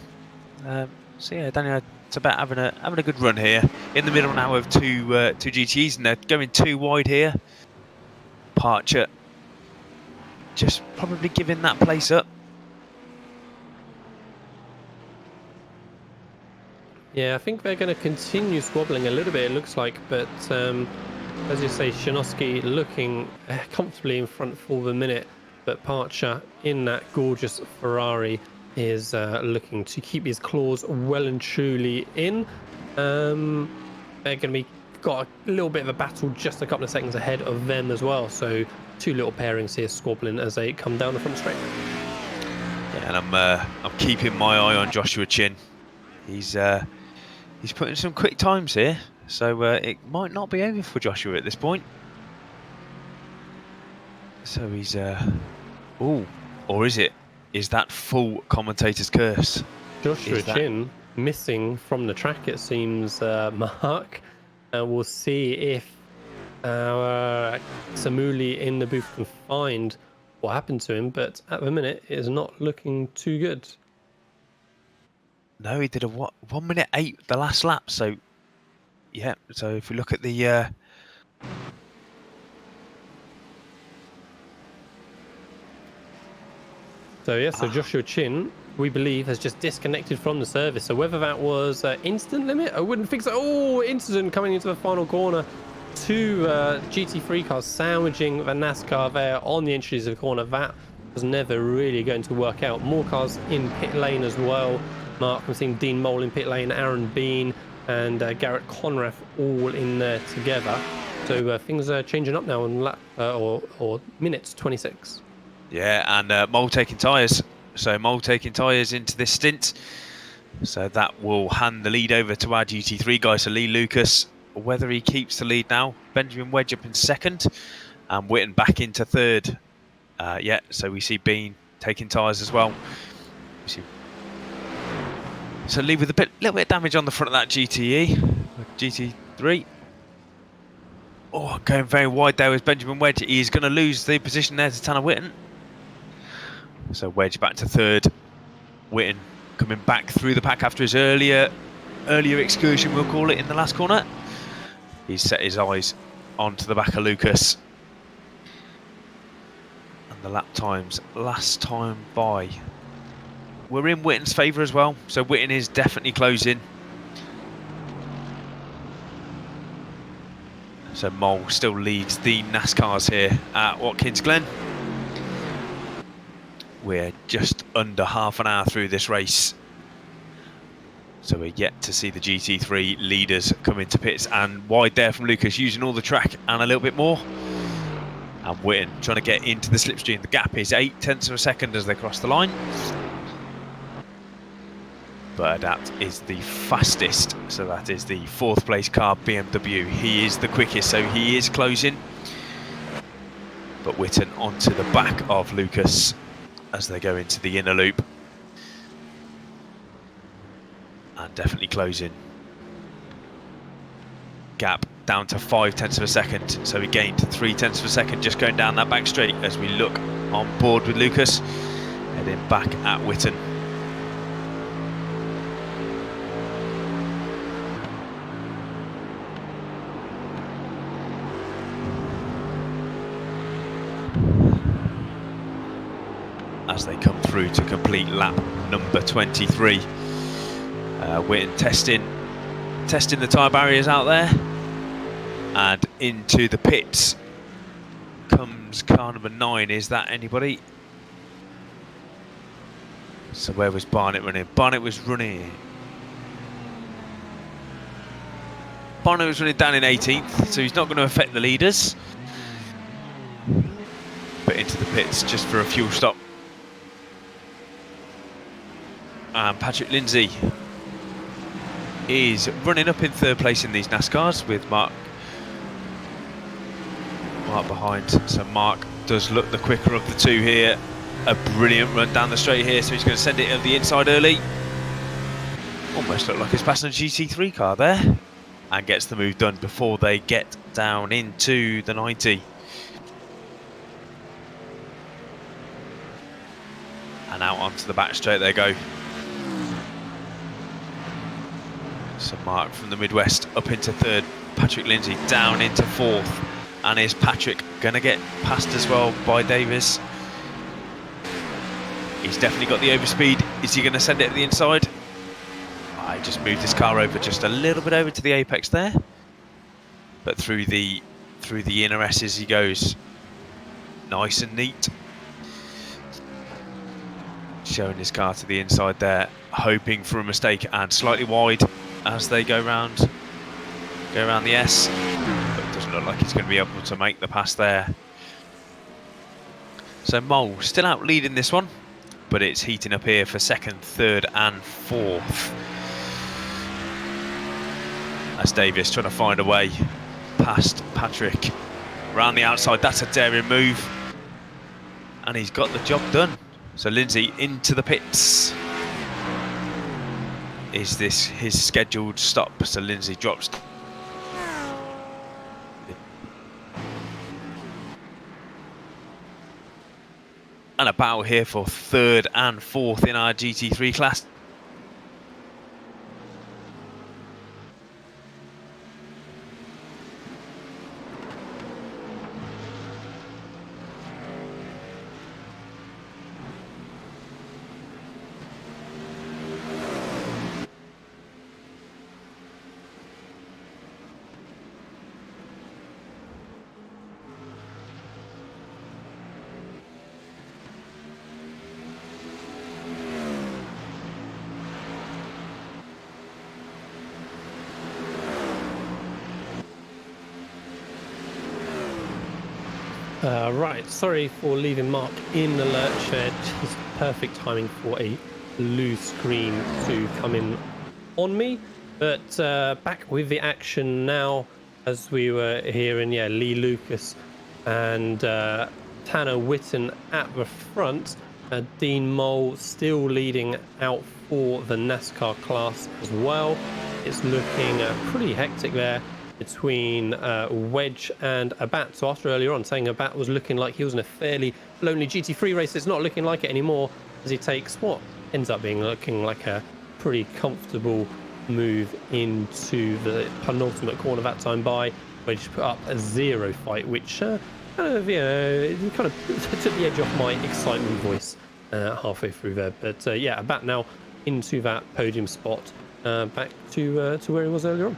So yeah, Daniel Turba having a good run here. In the middle now of two GTEs, and they're going 2 wide here. Parcher just probably giving that place up. Yeah, I think they're going to continue squabbling a little bit, it looks like, but as you say, Shinosky looking comfortably in front for the minute, but Parcher in that gorgeous Ferrari is looking to keep his claws well and truly in. They're going to be got a little bit of a battle just a couple of seconds ahead of them as well, so 2 little pairings here squabbling as they come down the front straight. Yeah, and I'm keeping my eye on Joshua Chin. He's putting some quick times here, so it might not be over for Joshua at this point. So he's oh, or is it? Is that full commentator's curse? Joshua Chin missing from the track, it seems, Mark. And we'll see if our Samuli in the booth can find what happened to him, but at the minute it is not looking too good. No, he did a 1:08 the last lap. So yeah, so if we look at the so Joshua Chin, we believe, has just disconnected from the service. So whether that was instant limit, I wouldn't think so. Oh, incident coming into the final corner. 2 GT3 cars sandwiching the NASCAR there on the entries of the corner. That was never really going to work out. More cars in pit lane as well. Mark, we've seen Dean Mole in pit lane, Aaron Bean and Garrett Conrath all in there together. So things are changing up now on lap or minutes 26. yeah, and Mole taking tyres. So Mole taking tyres into this stint. So that will hand the lead over to our GT3 guy, so Lee Lucas. Whether he keeps the lead now, Benjamin Wedge up in 2nd, and Witten back into 3rd. Yeah, so we see Bean taking tyres as well. So Lee with a little bit of damage on the front of that GT3. Oh, going very wide there with Benjamin Wedge. He is going to lose the position there to Tanner Witten. So Wedge back to 3rd. Witten coming back through the pack after his earlier excursion, we'll call it, in the last corner. He's set his eyes onto the back of Lucas. And the lap times last time by we're in Witten's favour as well. So Witten is definitely closing. So Mole still leads the NASCARs here at Watkins Glen. we're just under half an hour through this race. So we're yet to see the GT3 leaders come into pits, and wide there from Lucas, using all the track and a little bit more. And Witten trying to get into the slipstream. The gap is 0.8 of a second as they cross the line. But Adapt is the fastest, so that is the 4th place car, BMW. He is the quickest, so he is closing. But Witten onto the back of Lucas as they go into the inner loop. And definitely closing. Gap down to 0.5 of a second, so he gained 0.3 of a second just going down that back straight as we look on board with Lucas, heading back at Witten. As they come through to complete lap number 23. Witten testing the tyre barriers out there, and into the pits comes car number 9. Is that anybody? So where was Barnett running? Barnett was running down in 18th, so he's not going to affect the leaders. But into the pits just for a fuel stop. And Patrick Lindsay is running up in 3rd place in these NASCARs with Mark behind. So Mark does look the quicker of the two here. A brilliant run down the straight here, so he's going to send it over the inside early. Almost looked like he's passing a GT3 car there, and gets the move done before they get down into the 90. And out onto the back straight they go. So Mark from the Midwest up into 3rd, Patrick Lindsay down into 4th, and is Patrick going to get passed as well by Davis? He's definitely got the overspeed. Is he going to send it to the inside? I just moved his car over just a little bit over to the apex there, but through the inner S's he goes, nice and neat. Showing his car to the inside there, hoping for a mistake, and slightly wide as they go around the S, but it doesn't look like he's going to be able to make the pass there. So Mole still out leading this one, but it's heating up here for 2nd, 3rd and 4th. As Davis trying to find a way past Patrick around the outside. That's a daring move, and he's got the job done. So Lindsay into the pits. Is this his scheduled stop? So Lindsay drops. And a battle here for 3rd and 4th in our GT3 class. Right, sorry for leaving Mark in the lurch. Just perfect timing for a blue screen to come in on me. But back with the action now, as we were hearing, yeah, Lee Lucas and Tanner Witten at the front. Dean Mole still leading out for the NASCAR class as well. It's looking pretty hectic there between Wedge and Abat. So after earlier on saying Abat was looking like he was in a fairly lonely GT3 race, it's not looking like it anymore, as he takes what ends up being looking like a pretty comfortable move into the penultimate corner that time by Wedge. Put up a 0 fight, which kind of took the edge off my excitement voice halfway through there. But yeah, Abat now into that podium spot, back to where he was earlier on.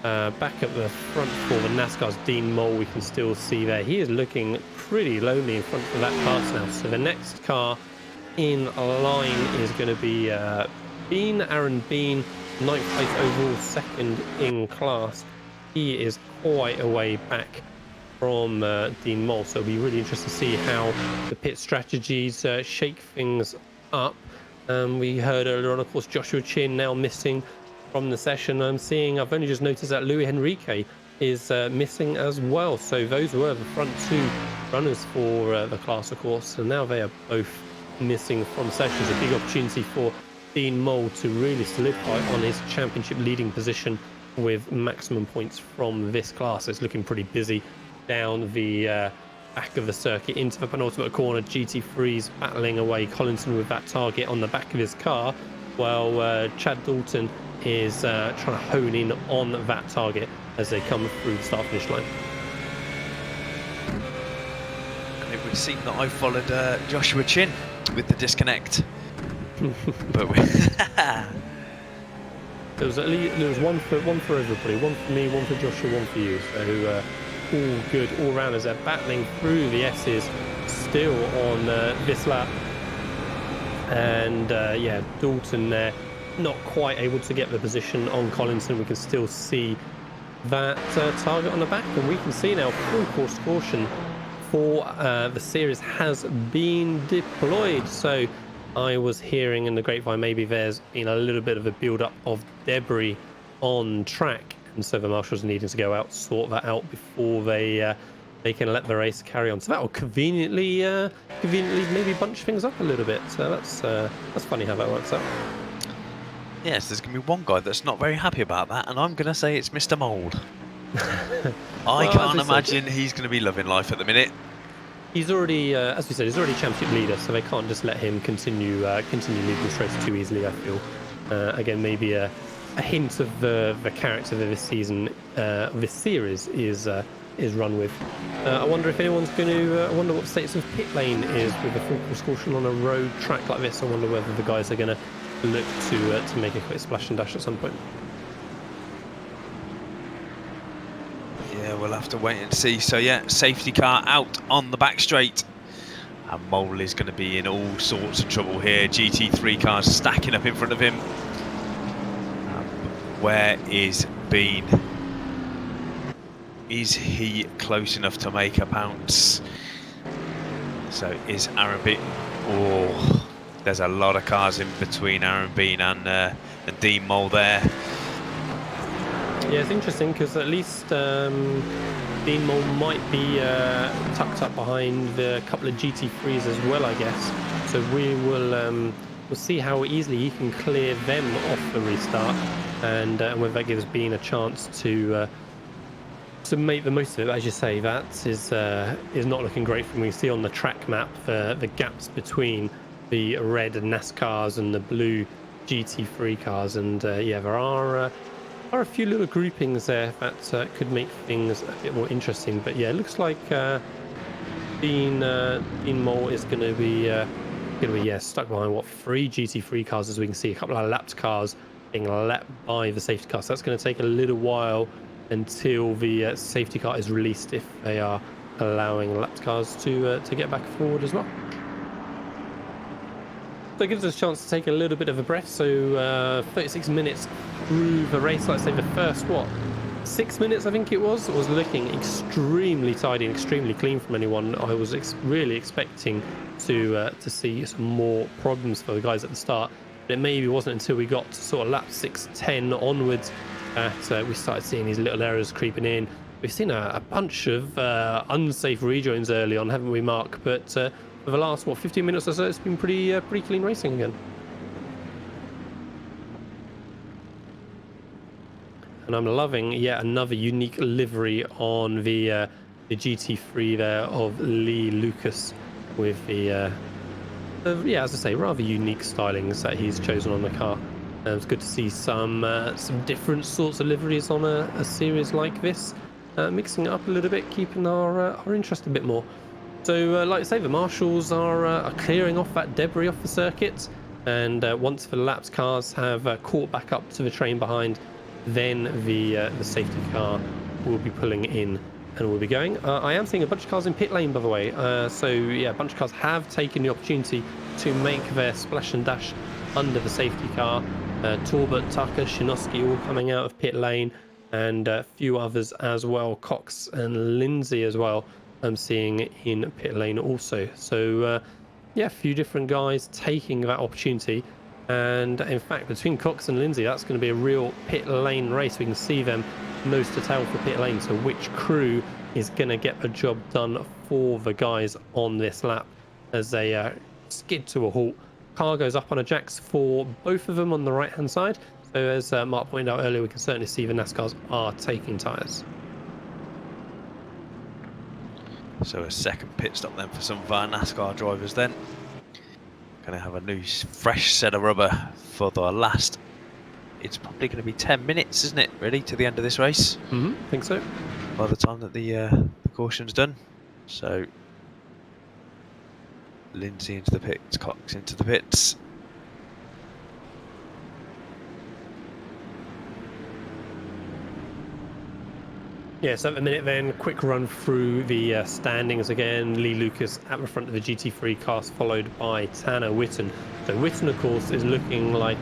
back at the front for the NASCAR's Dean Mole, we can still see there. He is looking pretty lonely in front of that car now. So the next car in line is going to be Aaron Bean, 9th place overall, 2nd in class. He is quite a way back from Dean Mole, so it'll be really interesting to see how the pit strategies shake things up. We heard earlier on, of course, Joshua Chin now missing from the session. I've only just noticed that Louis Henrique is missing as well. So those were the front 2 runners for the class, of course, and now they are both missing from sessions. A big opportunity for Dean Mole to really solidify on his championship leading position with maximum points from this class. It's looking pretty busy down the back of the circuit into the penultimate corner. GT3's battling away. Collinson with that target on the back of his car, while Chad Dalton is trying to hone in on that target as they come through the start finish line. And it would seem that I followed Joshua Chin with the disconnect. But there was one for everybody, one for me, one for Joshua, one for you. So all good all round as they're battling through the S's still on this lap. And yeah, Dalton there not quite able to get the position on Collinson. We can still see that target on the back, and we can see now full course caution for the series has been deployed. So I was hearing in the grapevine maybe there's been a little bit of a build-up of debris on track, and so the marshals needing to go out, sort that out before they can let the race carry on. So that will conveniently maybe bunch things up a little bit. So that's funny how that works out. Yes, there's going to be one guy that's not very happy about that, and I'm going to say it's Mr. Mould. I can't imagine he's going to be loving life at the minute. He's already, as we said, he's already championship leader, so they can't just let him continue leading this race too easily, I feel. Again, maybe a hint of the character that this season, this series is run with. I wonder if anyone's going to. I wonder what the status of pit lane is with a full course caution on a road track like this. I wonder whether the guys are going to look to make a quick splash and dash at some point. Yeah, we'll have to wait and see. So yeah, safety car out on the back straight, and Mole is going to be in all sorts of trouble here. GT3 cars stacking up in front of him. Where is Bean? Is he close enough to make a bounce? So is Aaron Bean? Oh, there's a lot of cars in between Aaron Bean and Dean Mole there. Yeah, it's interesting because at least Dean Mole might be tucked up behind a couple of GT3s as well, I guess. So we will we'll see how easily he can clear them off the restart, and whether that gives Bean a chance to make the most of it. As you say, that is not looking great from what we see on the track map. The gaps between the red NASCARs and the blue GT3 cars, and yeah, there are a few little groupings there that could make things a bit more interesting. But yeah, it looks like Dean Mole is going to be stuck behind 3 GT3 cars, as we can see a couple of lapped cars being lapped by the safety car. So that's going to take a little while until the safety car is released, if they are allowing lapped cars to get back forward as well. So it gives us a chance to take a little bit of a breath. So 36 minutes through the race, let's say the first 6 minutes I think it was looking extremely tidy and extremely clean from anyone. I was really expecting to see some more problems for the guys at the start, but it maybe wasn't until we got to sort of lap 6:10 onwards that we started seeing these little errors creeping in. We've seen a bunch of unsafe rejoins early on, haven't we, Mark? But for the last 15 minutes or so, it's been pretty clean racing again. And I'm loving yet another unique livery on the GT3 there of Lee Lucas, with the yeah, as I say, rather unique stylings that he's chosen on the car. It's good to see some different sorts of liveries on a series like this, mixing it up a little bit, keeping our interest a bit more. So, like I say, the marshals are clearing off that debris off the circuit, and once the lapped cars have caught back up to the train behind, then the safety car will be pulling in and we'll be going. I am seeing a bunch of cars in pit lane, by the way. So yeah, a bunch of cars have taken the opportunity to make their splash and dash under the safety car. Talbot, Tucker, Shinosky all coming out of pit lane, and a few others as well. Cox and Lindsay as well I'm seeing in pit lane also. So yeah, a few different guys taking that opportunity. And in fact, between Cox and Lindsay, that's going to be a real pit lane race. We can see them nose to tail for pit lane. So which crew is going to get the job done for the guys on this lap as they skid to a halt. Car goes up on a jacks for both of them on the right hand side. So as Mark pointed out earlier, we can certainly see the NASCARs are taking tyres. So a second pit stop then for some of our NASCAR drivers then. Going to have a new fresh set of rubber for the last, it's probably going to be 10 minutes, isn't it, really, to the end of this race? I think so. By the time that the caution's done. So Lindsay into the pits, Cox into the pits. Yes, at the minute then, quick run through the standings again. Lee Lucas at the front of the GT3 cars, followed by Tanner Whitten. So Whitten, of course, is looking like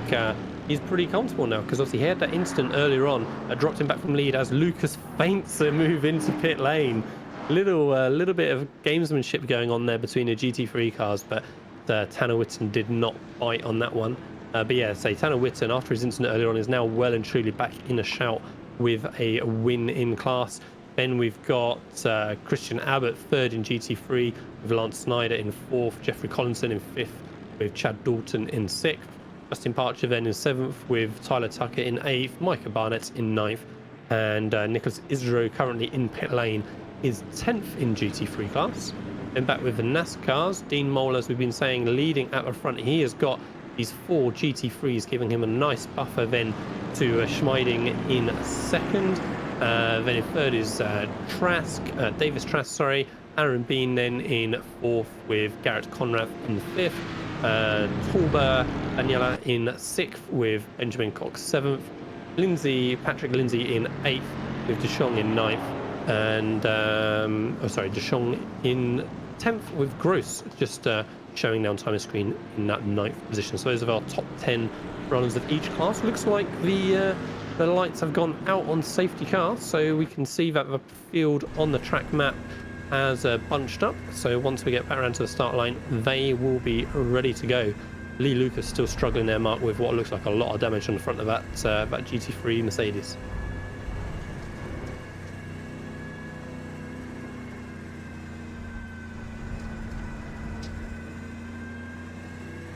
he's pretty comfortable now, because obviously he had that incident earlier on that dropped him back from lead as Lucas feints a move into pit lane. Little bit of gamesmanship going on there between the GT3 cars, but Tanner Whitten did not bite on that one. But yeah, say Tanner Whitten, after his incident earlier on, is now well and truly back in a shout with a win in class. Then we've got Christian Abbott third in GT3, with Lance Snyder in fourth, Jeffrey Collinson in fifth, with Chad Dalton in sixth, Justin Parcher then in seventh, with Tyler Tucker in eighth, Micah Barnett in ninth, and Nicholas Isro currently in pit lane is 10th in GT3 class. Then back with the NASCARs, Dean Mole, as we've been saying, leading at the front. He has got these 4 GT3s, giving him a nice buffer then to Schmeiding in second. Then in third is Davis Trask, sorry. Aaron Bean then in fourth, with Garrett Conrad in fifth. Torber Daniela in sixth, with Benjamin Cox seventh. Patrick Lindsay in eighth, with DeShong in ninth. And DeShong in 10th, with Gross just showing down time screen in that 9th position. So those are our top 10 runners of each class. Looks like the lights have gone out on safety cars, so we can see that the field on the track map has bunched up. So once we get back around to the start line, they will be ready to go. Lee Lucas still struggling there, Mark, with what looks like a lot of damage on the front of that GT3 Mercedes.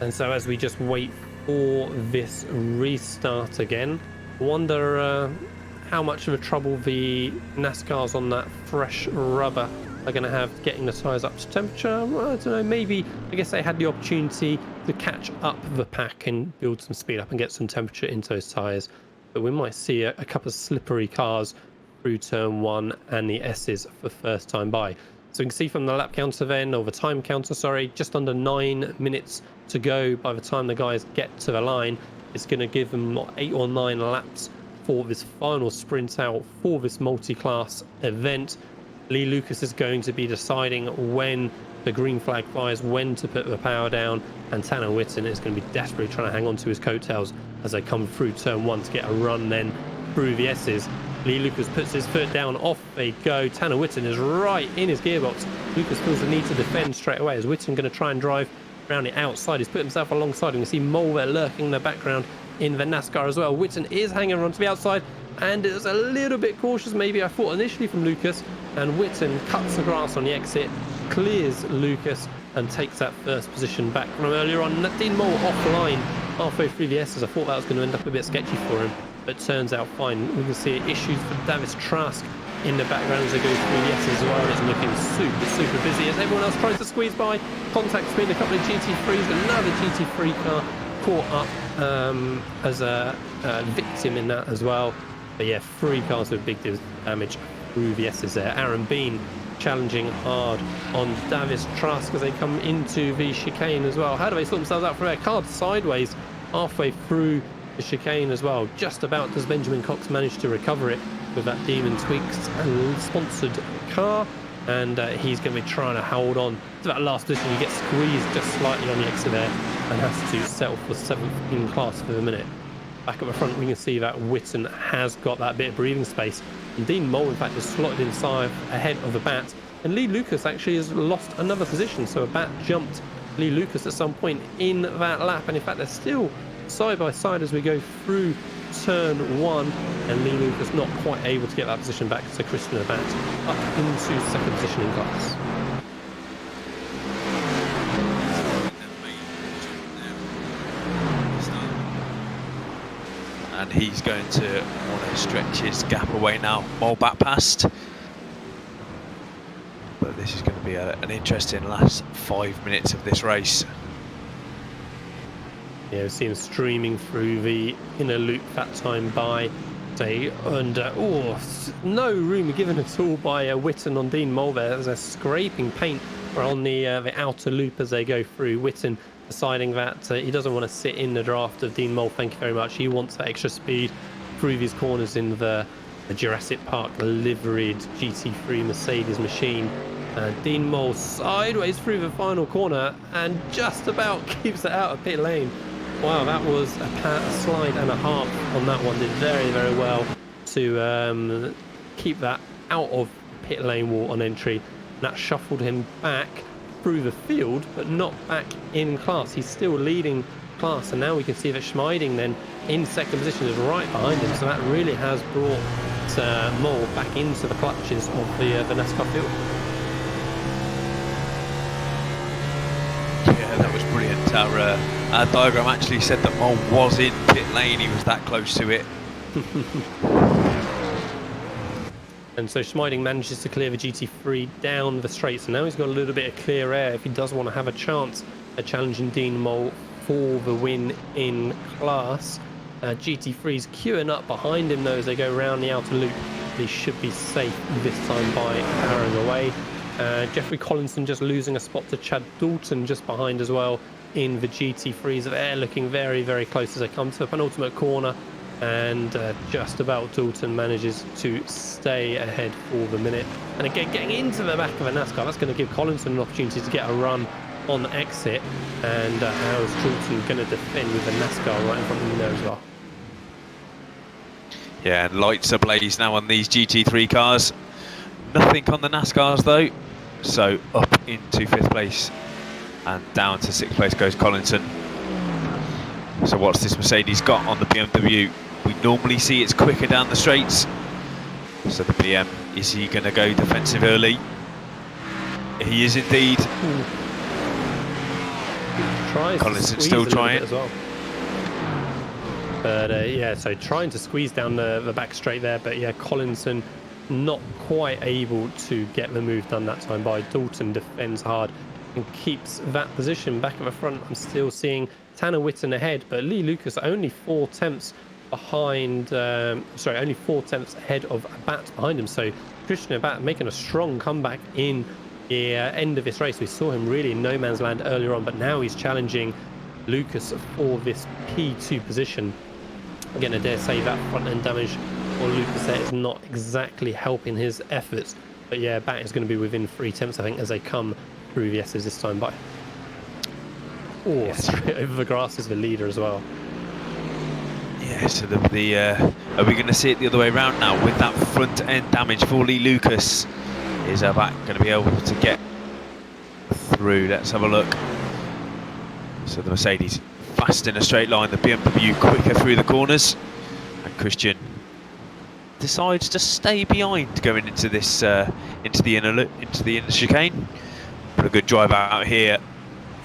And so as we just wait for this restart again, I wonder how much of a trouble the NASCARs on that fresh rubber are going to have getting the tyres up to temperature. Well, I don't know, maybe, I guess they had the opportunity to catch up the pack and build some speed up and get some temperature into those tyres. But we might see a couple of slippery cars through turn 1 and the S's for first time by. So we can see from the lap counter then, or the time counter, sorry, just under 9 minutes to go by the time the guys get to the line. It's going to give them 8 or 9 laps for this final sprint out for this multi-class event. Lee Lucas is going to be deciding when the green flag flies, when to put the power down, and Tanner Whitten is going to be desperately trying to hang on to his coattails as they come through turn 1 to get a run then through the S's. Lee Lucas puts his foot down, off they go. Tanner Whitten is right in his gearbox. Lucas feels the need to defend straight away as Whitten going to try and drive around the outside. He's put himself alongside. You can see Mole there lurking in the background in the NASCAR as well. Whitten is hanging on to the outside, and it's a little bit cautious maybe, I thought initially, from Lucas, and Whitten cuts the grass on the exit, clears Lucas, and takes that first position back from earlier on. Dean Mole offline halfway through the S's. I thought that was going to end up a bit sketchy for him, but turns out fine. We can see issues for Davis Trask in the background as they go through the S's as well. It's looking super busy as everyone else tries to squeeze by. Contact between a couple of GT3s, another GT3 car caught up as a victim in that as well. But yeah, 3 cars with big damage through the S's there. Aaron Bean challenging hard on Davis Trask as they come into the chicane as well. How do they sort themselves out from there? Car sideways halfway through the chicane as well. Just about does Benjamin Cox manage to recover it with that Demon Tweaks and sponsored car, and he's going to be trying to hold on to that last position. He gets squeezed just slightly on the exit there and has to settle for 7th in class for the minute. Back at the front, we can see that Witten has got that bit of breathing space, and Dean Mole in fact is slotted inside ahead of the Bat, and Lee Lucas actually has lost another position, so a Bat jumped Lee Lucas at some point in that lap, and in fact they're still side by side as we go through turn 1, and Lee Lucas not quite able to get that position back, so Christian Abbat up into 2nd position in class. And he's going to want to stretch his gap away now. Mole back past. But this is going to be an interesting last 5 minutes of this race. Yeah, we see him streaming through the inner loop that time by say, and no room given at all by Witten on Dean Mole there. There's a scraping paint on the outer loop as they go through. Witten deciding that he doesn't want to sit in the draft of Dean Mole, thank you very much. He wants that extra speed through these corners in the Jurassic Park liveried GT3 Mercedes machine. Dean Mole sideways through the final corner and just about keeps it out of pit lane. Wow, that was a slide and a half on that one. Did very, very well to keep that out of pit lane wall on entry. And that shuffled him back through the field, but not back in class. He's still leading class, and now we can see that Schmeiding then in 2nd position is right behind him. So that really has brought Mole back into the clutches of the NASCAR field. Yeah, that was brilliant. Our diagram actually said that Mole was in pit lane. He was that close to it. And so Schmeiding manages to clear the GT3 down the straight. So now he's got a little bit of clear air if he does want to have a chance at challenging Dean Mole for the win in class. GT3's queuing up behind him though as they go around the outer loop. He should be safe this time by powering away. Jeffrey Collinson just losing a spot to Chad Dalton just behind as well in the GT3s. They're looking very, very close as they come to the penultimate corner, and just about Dalton manages to stay ahead for the minute. And again, getting into the back of a NASCAR, that's going to give Collinson an opportunity to get a run on the exit, and how's Dalton going to defend with a NASCAR right in front of him there as well? Yeah, and lights ablaze now on these GT3 cars. Nothing on the NASCARs though. So up into 5th place and down to 6th place goes Collinson. So what's this Mercedes got on the BMW? We normally see it's quicker down the straights. So the BM, is he going to go defensive early? He is indeed. Collinson's still trying. As well. But yeah, so trying to squeeze down the back straight there, but yeah, Collinson not quite able to get the move done that time by. Dalton defends hard and keeps that position back at the front. I'm still seeing Tanner Witten ahead, but Lee Lucas only 4 tenths behind, only 4 tenths ahead of Abbat behind him. So Christian Abbat making a strong comeback in the end of this race. We saw him really in no man's land earlier on, but now he's challenging Lucas for this P2 position. Again, I dare say that front end damage or Lucas there is not exactly helping his efforts, but yeah, Bat is going to be within 3 tenths I think as they come through the S's this time by. Oh, straight over the grass is the leader as well. Yeah, so are we going to see it the other way around now with that front end damage for Lee Lucas? Is Bat going to be able to get through? Let's have a look. So the Mercedes fast in a straight line, the BMW quicker through the corners, and Christian decides to stay behind going into this into the inner chicane. But a good drive out here.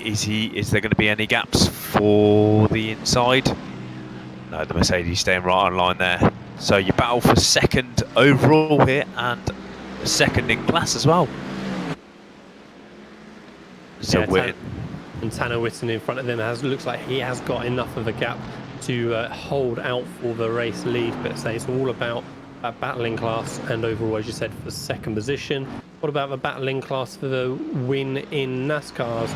Is there going to be any gaps for the inside? No, the Mercedes staying right on line there. So you battle for 2nd overall here and 2nd in class as well. So yeah, and Tanner Witten in front of him looks like he has got enough of a gap to hold out for the race lead, but say it's all about that battling class and overall, as you said, for 2nd position. What about the battling class for the win in NASCARs?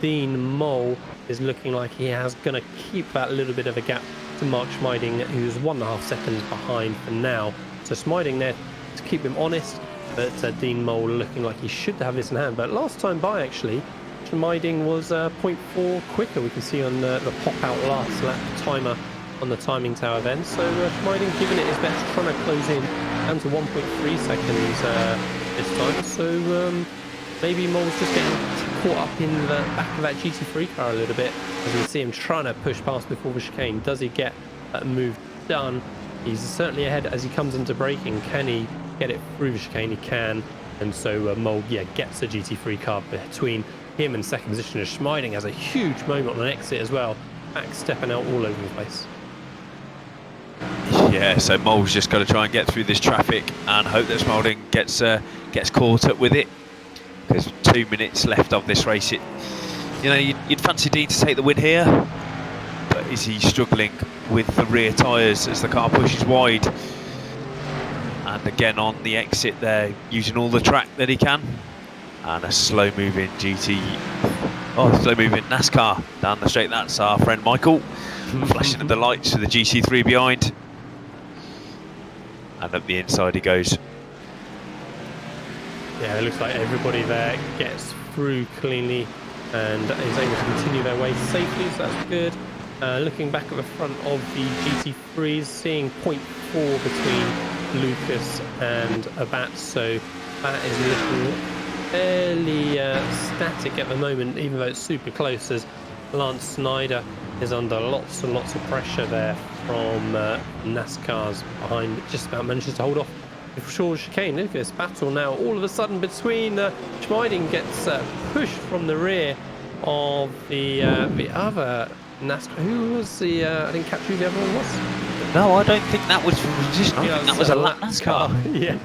Dean Mole is looking like he has going to keep that little bit of a gap to Mark Schmeiding, who's 1.5 seconds behind for now. So Schmeiding there to keep him honest, but Dean Mole looking like he should have this in hand. But last time by, actually, Schmeiding was 0.4 quicker. We can see on the pop-out last lap timer on the timing tower then. So Schmeiding giving it his best, trying to close in down to 1.3 seconds this time. So maybe Mole's just getting caught up in the back of that GT3 car a little bit, as we see him trying to push past before the chicane. Does he get that move done? He's certainly ahead as he comes into braking. Can he get it through the chicane? He can. And so Mole, gets the GT3 car between him and second positioner. Schmeiding has a huge moment on an exit as well. Back stepping out all over the place. Yeah, so Mole's just got to try and get through this traffic and hope that Schmeiding gets caught up with it. There's 2 minutes left of this race. You'd fancy Dean to take the win here, but is he struggling with the rear tyres as the car pushes wide? And again on the exit there, using all the track that he can, and a slow-moving slow-moving NASCAR down the straight. That's our friend Michael, flashing at the lights for the GT3 behind, and up the inside he goes. Yeah, it looks like everybody there gets through cleanly and is able to continue their way safely, so that's good. Looking back at the front of the GT3s, seeing 0.4 between Lucas and Abat, so that is looking fairly static at the moment, even though it's super close, as Lance Snyder is under lots and lots of pressure there from NASCAR's behind, just about manages to hold off short chicane. Look at this battle now all of a sudden between Schmeiding gets pushed from the rear of the other NASCAR. Who was the I didn't catch who the other one was. No, I don't think that was from the position. I think that was a lap NASCAR. Yeah,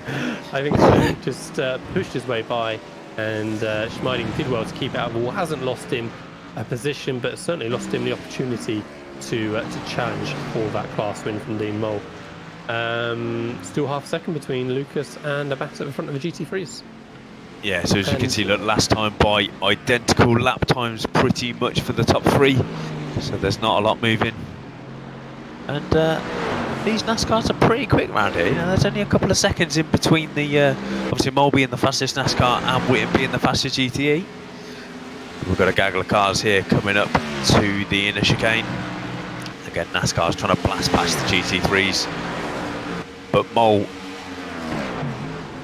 I think so. Just pushed his way by, and Schmeiding did well to keep out of the wall. Hasn't lost him a position, but certainly lost him the opportunity to challenge for that class win from Dean Mole. Still half a second between Lucas and Abat at the front of the GT3s. Yeah, so as you can see, look, last time by, identical lap times pretty much for the top three, so there's not a lot moving. And these NASCARs are pretty quick around here. There's only a couple of seconds in between the obviously Mole being the fastest NASCAR and Whittam being the fastest GTE. We've got a gaggle of cars here coming up to the inner chicane. Again, NASCAR's trying to blast past the GT3s. But Mole,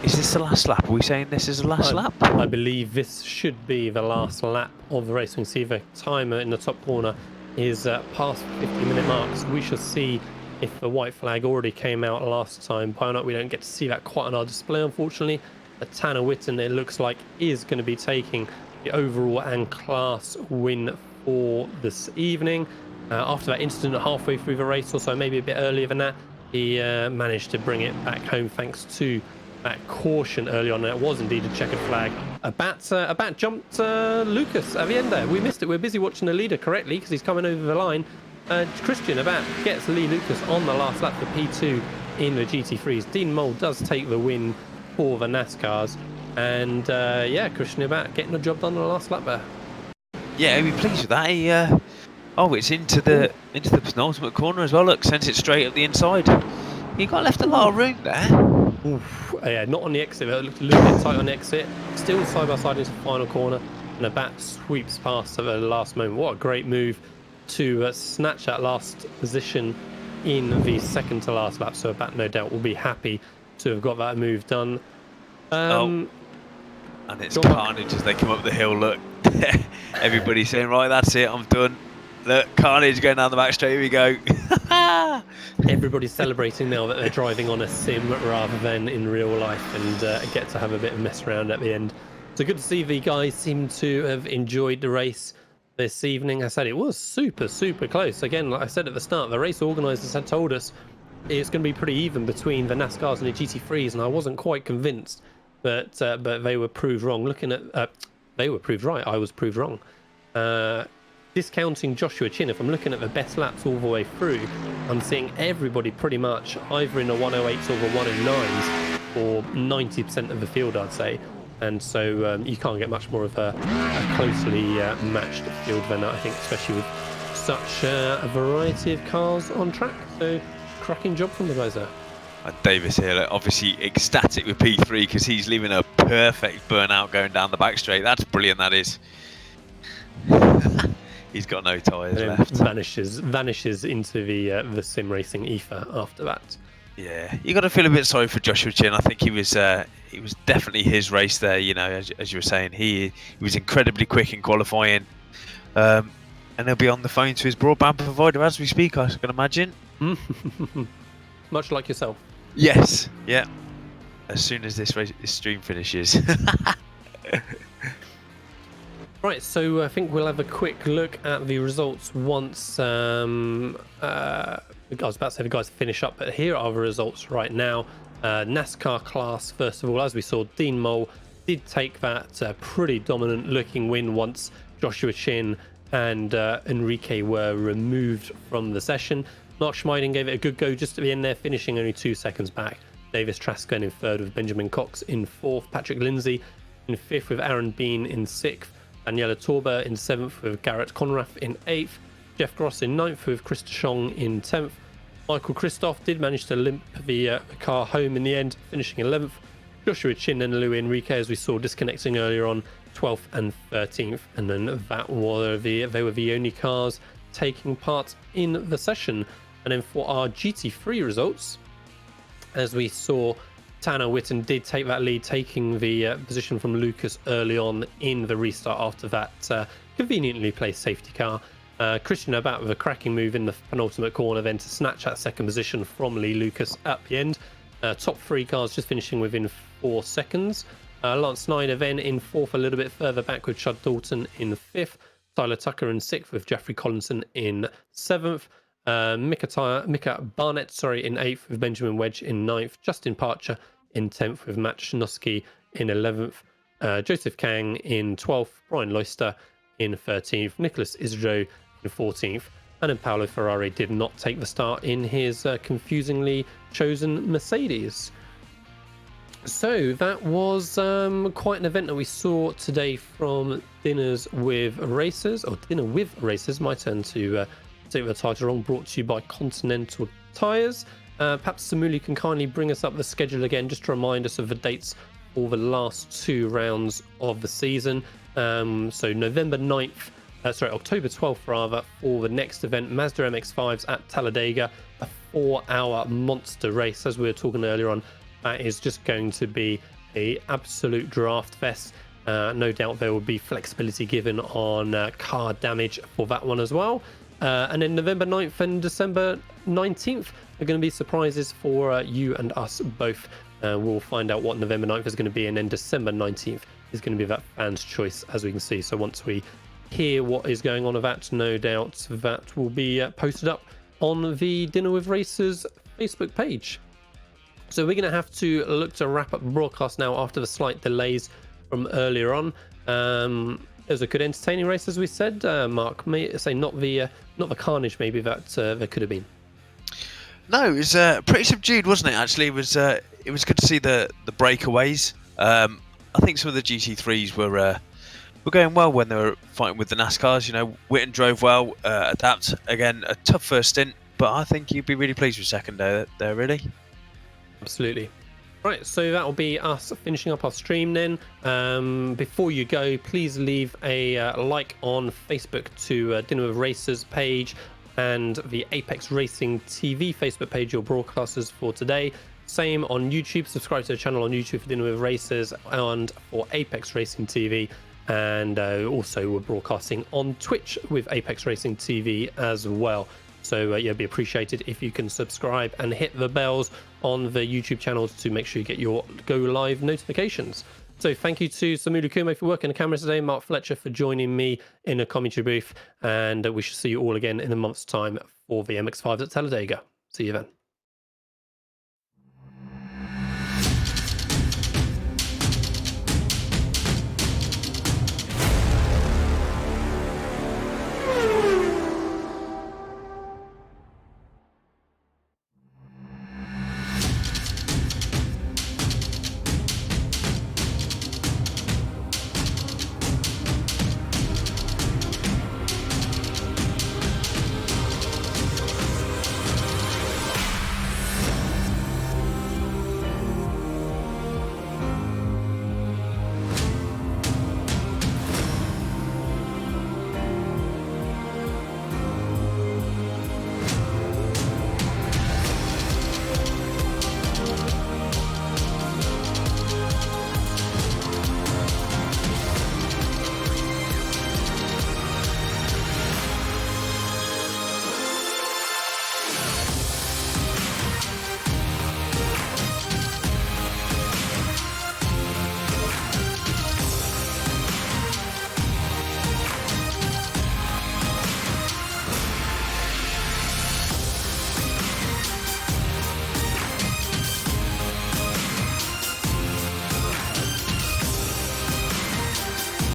is this the last lap? Are we saying this is the last lap? I believe this should be the last lap of the race. We can see the timer in the top corner is past 50-minute marks. We shall see if the white flag already came out last time. By or not, we don't get to see that quite on our display, unfortunately. But Tanner Whitton, it looks like, is going to be taking the overall and class win for this evening. After that incident halfway through the race, or so maybe a bit earlier than that, he managed to bring it back home thanks to that caution early on. It was indeed a checkered flag. Abat jumped Lucas at the end there. We missed it. We're busy watching the leader correctly because he's coming over the line. Christian Abat gets Lee Lucas on the last lap for P2 in the GT3s. Dean Mole does take the win for the NASCARs. And Christian Abat getting the job done on the last lap there. Yeah, we're pleased with that. He, it's into the penultimate corner as well. Look, sends it straight up the inside. He got left a lot of room there. Oof, yeah, not on the exit. It looked a little bit tight on the exit. Still side by side into the final corner, and Abat sweeps past at the last moment. What a great move to snatch that last position in the second to last lap. So Abat, no doubt, will be happy to have got that move done. And it's carnage as they come up the hill. Look, everybody's saying, right, that's it, I'm done. Look, carnage going down the back straight. Here we go. Everybody's celebrating now that they're driving on a sim rather than in real life, and get to have a bit of mess around at the end. So good to see the guys seem to have enjoyed the race this evening. I said it was super close. Again, like I said at the start, the race organisers had told us it's going to be pretty even between the NASCARs and the GT3s, and I wasn't quite convinced, but they were proved wrong. They were proved right. I was proved wrong. Discounting Joshua Chin, if I'm looking at the best laps all the way through, I'm seeing everybody pretty much either in the 108s or the 109s for 90% of the field, I'd say. And so you can't get much more of a closely matched field than that, I think, especially with such a variety of cars on track. So cracking job from the guys there. And Davis here, obviously ecstatic with P3 because he's leaving a perfect burnout going down the back straight. That's brilliant, that is. He's got no tyres left. Vanishes into the sim racing ether after that. Yeah, you got to feel a bit sorry for Joshua Chin. I think he was definitely his race there. You know, as you were saying, he was incredibly quick in qualifying, and he'll be on the phone to his broadband provider as we speak, I can imagine. Much like yourself. Yes, yeah. As soon as this stream finishes. Right, so I think we'll have a quick look at the results once I was about to say the guys finish up, but here are the results right now. NASCAR class, first of all, as we saw, Dean Mole did take that pretty dominant looking win once Joshua Chin and Enrique were removed from the session. Mark Schmeiding gave it a good go just at the end there, finishing only 2 seconds back. Davis Traskell in third with Benjamin Cox in fourth. Patrick Lindsay in fifth with Aaron Bean in sixth. Daniela Torber in seventh with Garrett Conrath in eighth. Jeff Gross in ninth with Chris Chong in 10th. Michael Kristoff did manage to limp the car home in the end, finishing 11th. Joshua Chin and Louis Enrique, as we saw, disconnecting earlier on, 12th and 13th. And then they were the only cars taking part in the session. And then for our GT3 results, as we saw, Tanner Witten did take that lead, taking the position from Lucas early on in the restart after that conveniently placed safety car. Christian Abat with a cracking move in the penultimate corner, then to snatch that second position from Lee Lucas at the end. Top three cars just finishing within 4 seconds. Lance Snyder then in fourth, a little bit further back with Chud Dalton in fifth. Tyler Tucker in sixth with Jeffrey Collinson in seventh. Mika Barnett, in eighth with Benjamin Wedge in ninth. Justin Parcher in 10th with Matt Shinoski in 11th. Joseph Kang in 12th. Brian Loister in 13th. Nicholas Isjo in 14th. And then Paolo Ferrari did not take the start in his confusingly chosen Mercedes. So that was quite an event that we saw today from Dinner with Racers. My turn to take the title wrong, brought to you by Continental Tires. Perhaps Samuli can kindly bring us up the schedule again, just to remind us of the dates for the last 2 rounds of the season. So October 12th rather, for the next event, Mazda MX-5s at Talladega, a 4-hour monster race. As we were talking earlier on, that is just going to be a absolute draft fest. No doubt there will be flexibility given on car damage for that one as well. And then November 9th and December 19th are going to be surprises for you and us both. We'll find out what November 9th is going to be, and then December 19th is going to be that fan's choice, as we can see. So once we hear what is going on with that, no doubt that will be posted up on the Dinner with Racers Facebook page. So we're going to have to look to wrap up the broadcast now after the slight delays from earlier on. It was a good entertaining race, as we said. Mark, may say not the carnage maybe that there could have been. No, it was pretty subdued, wasn't it? Actually, it was good to see the breakaways. I think some of the GT3s were going well when they were fighting with the NASCARs. You know, Witten drove well. Adapt again, a tough first stint, but I think you'd be really pleased with second there, really. Absolutely. Right, so that will be us finishing up our stream then. Before you go, please leave a like on Facebook to Dinner with Racers page and the Apex Racing TV Facebook page, your broadcasters for today. Same on YouTube. Subscribe to the channel on YouTube for Dinner with Racers and for Apex Racing TV. And also we're broadcasting on Twitch with Apex Racing TV as well. So it'd be appreciated if you can subscribe and hit the bells on the YouTube channels to make sure you get your go live notifications. So thank you to Samulu Kume for working the camera today, Mark Fletcher for joining me in a commentary booth, and we shall see you all again in a month's time for the MX-5s at Talladega. See you then.